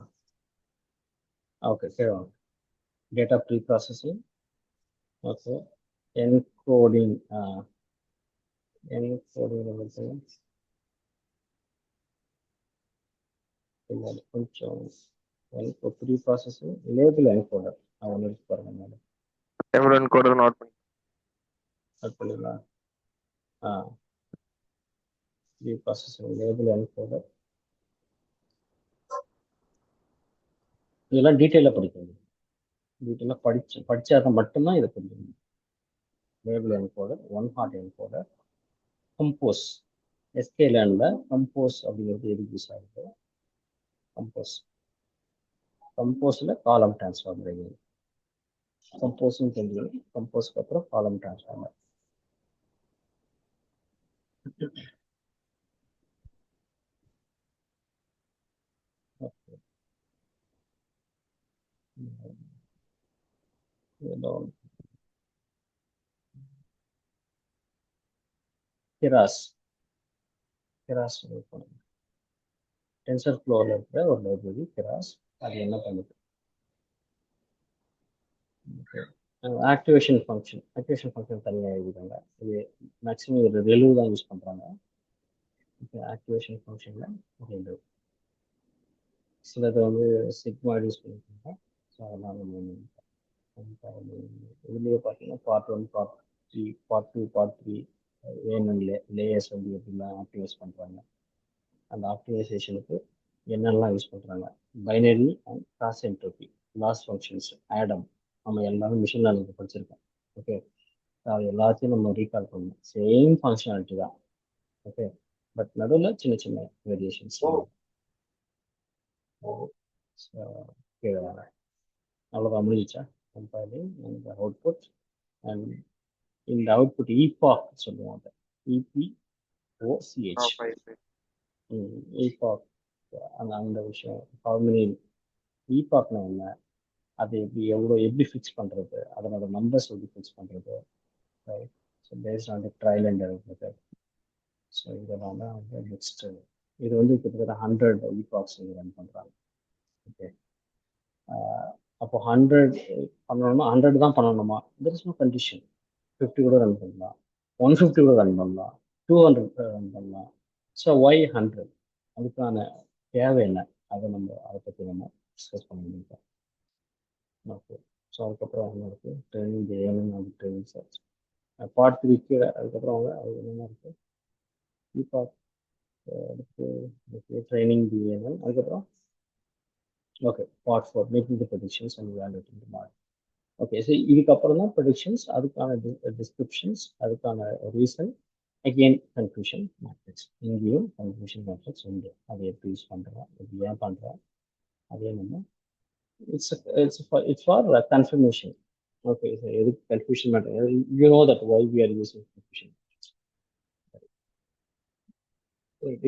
ஓகே, சரி வாங்க. Data pre processing. Okay, encoding. Encoding இல்லை, கொஞ்சம் ப்ரீ ப்ராசஸிங் லேபிள் என்கோடர் ஒன்று இருக்கு பாருங்க மேலே. டேபிள் என்கோடர் நோட் பண்ணி அது பண்ணிடலாம். Pre processing label encoder. இதெல்லாம் டீட்டெயிலாக படிக்கணும். டீட்டெயிலாக படித்தா மட்டும்தான் இதை புரிஞ்சுக்கணும். Label encoder, one hot encoder, compose. எஸ்கே லேர்னில் கம்போஸ் அப்படிங்கிறது எதுக்கு யூஸ் ஆகுது? கம்போஸில் காலம் டிரான்ஸ்ஃபார்மர். கம்போஸும் தெரிஞ்சுக்கணும். கம்போஸ்க்கு அப்புறம் காலம் டிரான்ஸ்ஃபார்மர். கிராஸ் டென்சர் ஃப்ளோவில் இருக்கிற ஒரு லைப்ரரி கிராஸ். அது என்ன பண்ணுது? ஆக்டிவேஷன் ஃபங்க்ஷன் தனியாக எழுதிட்டாங்க. இது மேக்ஸிமம் ஒரு ரெலு தான் யூஸ் பண்ணுறாங்க. ஆக்டிவேஷன் ஃபங்க்ஷனில் ரெலு சிலது வந்து சிக்மா யூஸ் பண்ணியிருக்காங்க. ஸோ அதெல்லாம் இதுலேயே பார்த்தீங்கன்னா part 1, part 3, part 2, part 3 ANN layers வந்து எப்படிலாம் ஆக்டிவேட் பண்ணுறாங்க, அந்த ஆப்டிமைசேஷனுக்கு என்னெல்லாம் யூஸ் பண்ணுறாங்க. Binary and cross entropy, loss functions, Adam, நம்ம எல்லாரும் மிஷின் லேர்னிங் படிச்சிருக்கோம். ஓகே, அது எல்லாத்தையும் நம்ம ரீகால் பண்ணணும். சேம் ஃபங்க்ஷனாலிட்டி தான். ஓகே, பட் நடுவில் சின்ன சின்ன வேரியேஷன்ஸ். அவ்வளோதான், முடிஞ்சிச்சா? Compiling and output. அண்ட் இந்த அவுட்புட் ஈபாக் சொல்லுவாங்க. EPOCH. ஈபாக் அந்த விஷயம். ஹவு மெனி ஈபாக்னா என்ன, அது எப்படி ஃபிக்ஸ் பண்ணுறது, அதனோட நம்பர்ஸ் எப்படி ஃபிக்ஸ் பண்ணுறது, right? So based on the trial and error method. So இதெல்லாம் தான் வந்து நெக்ஸ்ட். இது வந்து கிட்டத்தட்ட 100 ஈபாக்ஸ் ரன் பண்ணுறாங்க. ஓகே, அப்போ 100 பண்ணணும்னா 100 தான் பண்ணணுமா? There is no condition. 50 கூட ரன் பண்ணலாம், 150 கூட ரன் பண்ணலாம், 200 ரன் பண்ணலாம். So why 100? அதுக்கான தேவை என்ன, அதை பற்றி நம்ம டிஸ்கஸ் பண்ண முடியும். ஓகே, ஸோ அதுக்கப்புறம் அவங்க இருக்குது ட்ரைனிங் ஏஎன்என் அது ட்ரைனிங் சர்ச். பார்ட் 3க்கு அதுக்கப்புறம் அவங்க அது என்னென்ன இருக்குது, பார்ட் அடுத்து ட்ரைனிங் ஏஎன்என். அதுக்கப்புறம் okay, part 4 making the predictions and validating the model. Okay, so இதுக்கப்புறம் தான் ப்ரெடிக்ஷன்ஸ், அதுக்கான டிஸ்கிரிப்ஷன்ஸ், அதுக்கான ரீசன், அகெயின் கன்ஃபியூஷன் மேட்ரிக்ஸ். இங்கேயும் கன்ஃபியூஷன் மேட்ரிக்ஸ் உண்டு. அதை எப்படி யூஸ் பண்ணுறோம், எப்படி ஏன் பண்ணுறோம், அதே நம்ம it's for confirmation. Okay, so எதுக்கு confusion matter, you know that why we are using confusion.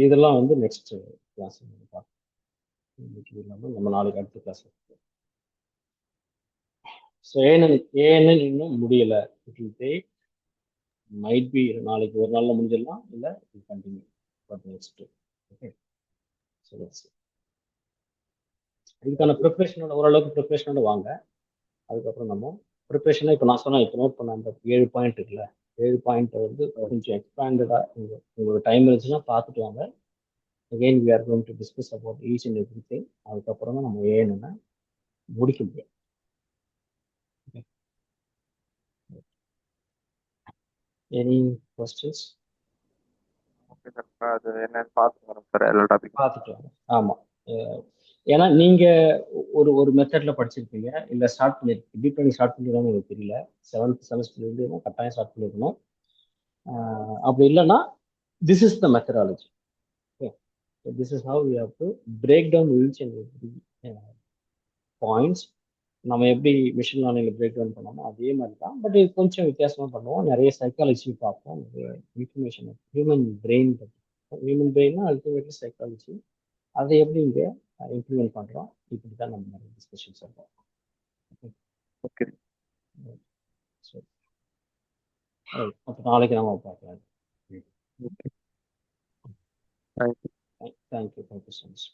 இதெல்லாம் வந்து நெக்ஸ்ட் கிளாஸ் பார்க்கலாம். நம்ம நாளைக்கு அடுத்த கிளாஸ். ஸோ ஏஎன்என் இன்னும் முடியல. It will take, might be நாளைக்கு ஒரு நாளில் முடிஞ்சிடலாம், இல்லை it continue for next. Okay, so இதுக்கான ப்ரிப்ரேஷனோட ஓரளவுக்கு ப்ரிப்ரேஷனோட வாங்க. அதுக்கப்புறம் நம்ம ப்ரிப்ரேஷனாக இப்போ நான் சொன்னேன், இப்போ நோட் பண்ண அந்த 7 பாயிண்ட் இருக்குல்ல, 7 பாயிண்ட் வந்து கொஞ்சம் எக்ஸ்பேண்டடாக உங்களுக்கு டைம் இருந்துச்சுன்னா பார்த்துட்டு வாங்க. Again we are going to discuss about each and every thing. அதுக்கப்புறம் தான் நம்ம ஏன்னு முடிக்க முடியும். Any questions? அது என்னன்னு பார்த்துட்டு சார் எல்லா டாபிக் பார்த்துட்டு வாங்க. ஆமாம், ஏன்னா நீங்கள் ஒரு மெத்தடில் படிச்சிருப்பீங்க, இல்லை ஸ்டார்ட் பண்ணியிருக்கீங்க, டீப் பண்ணி ஸ்டார்ட் பண்ணிடுவாங்க, எனக்கு தெரியல. 7th செமஸ்டர்லேருந்து கட்டாயம் ஸ்டார்ட் பண்ணியிருக்கணும். அப்படி இல்லைன்னா this is the methodology. This is how we have to break down each and every points. நம்ம எப்படி மிஷின் லேர்னிங்ல பிரேக் டவுன் பண்ணோமோ அதே மாதிரி தான், பட் இது கொஞ்சம் வித்தியாசமாக பண்ணுவோம். நிறைய சைக்காலஜி பார்ப்போம், நிறைய இன்ஃபர்மேஷன், ஹியூமன் பிரெயின் பற்றி. ஹியூமன் பிரெயின்னா அல்டிமேட்லி சைக்காலஜி. அதை எப்படி இங்கே இம்ப்ளிமெண்ட் பண்ணுறோம், இப்படி தான் நம்ம நிறைய டிஸ்கஷன்ஸ் இருக்கும். ஓகே. சரி. அப்போ நாளைக்கு நம்ம பார்க்கலாம். Okay. Thank you. Thank you so much.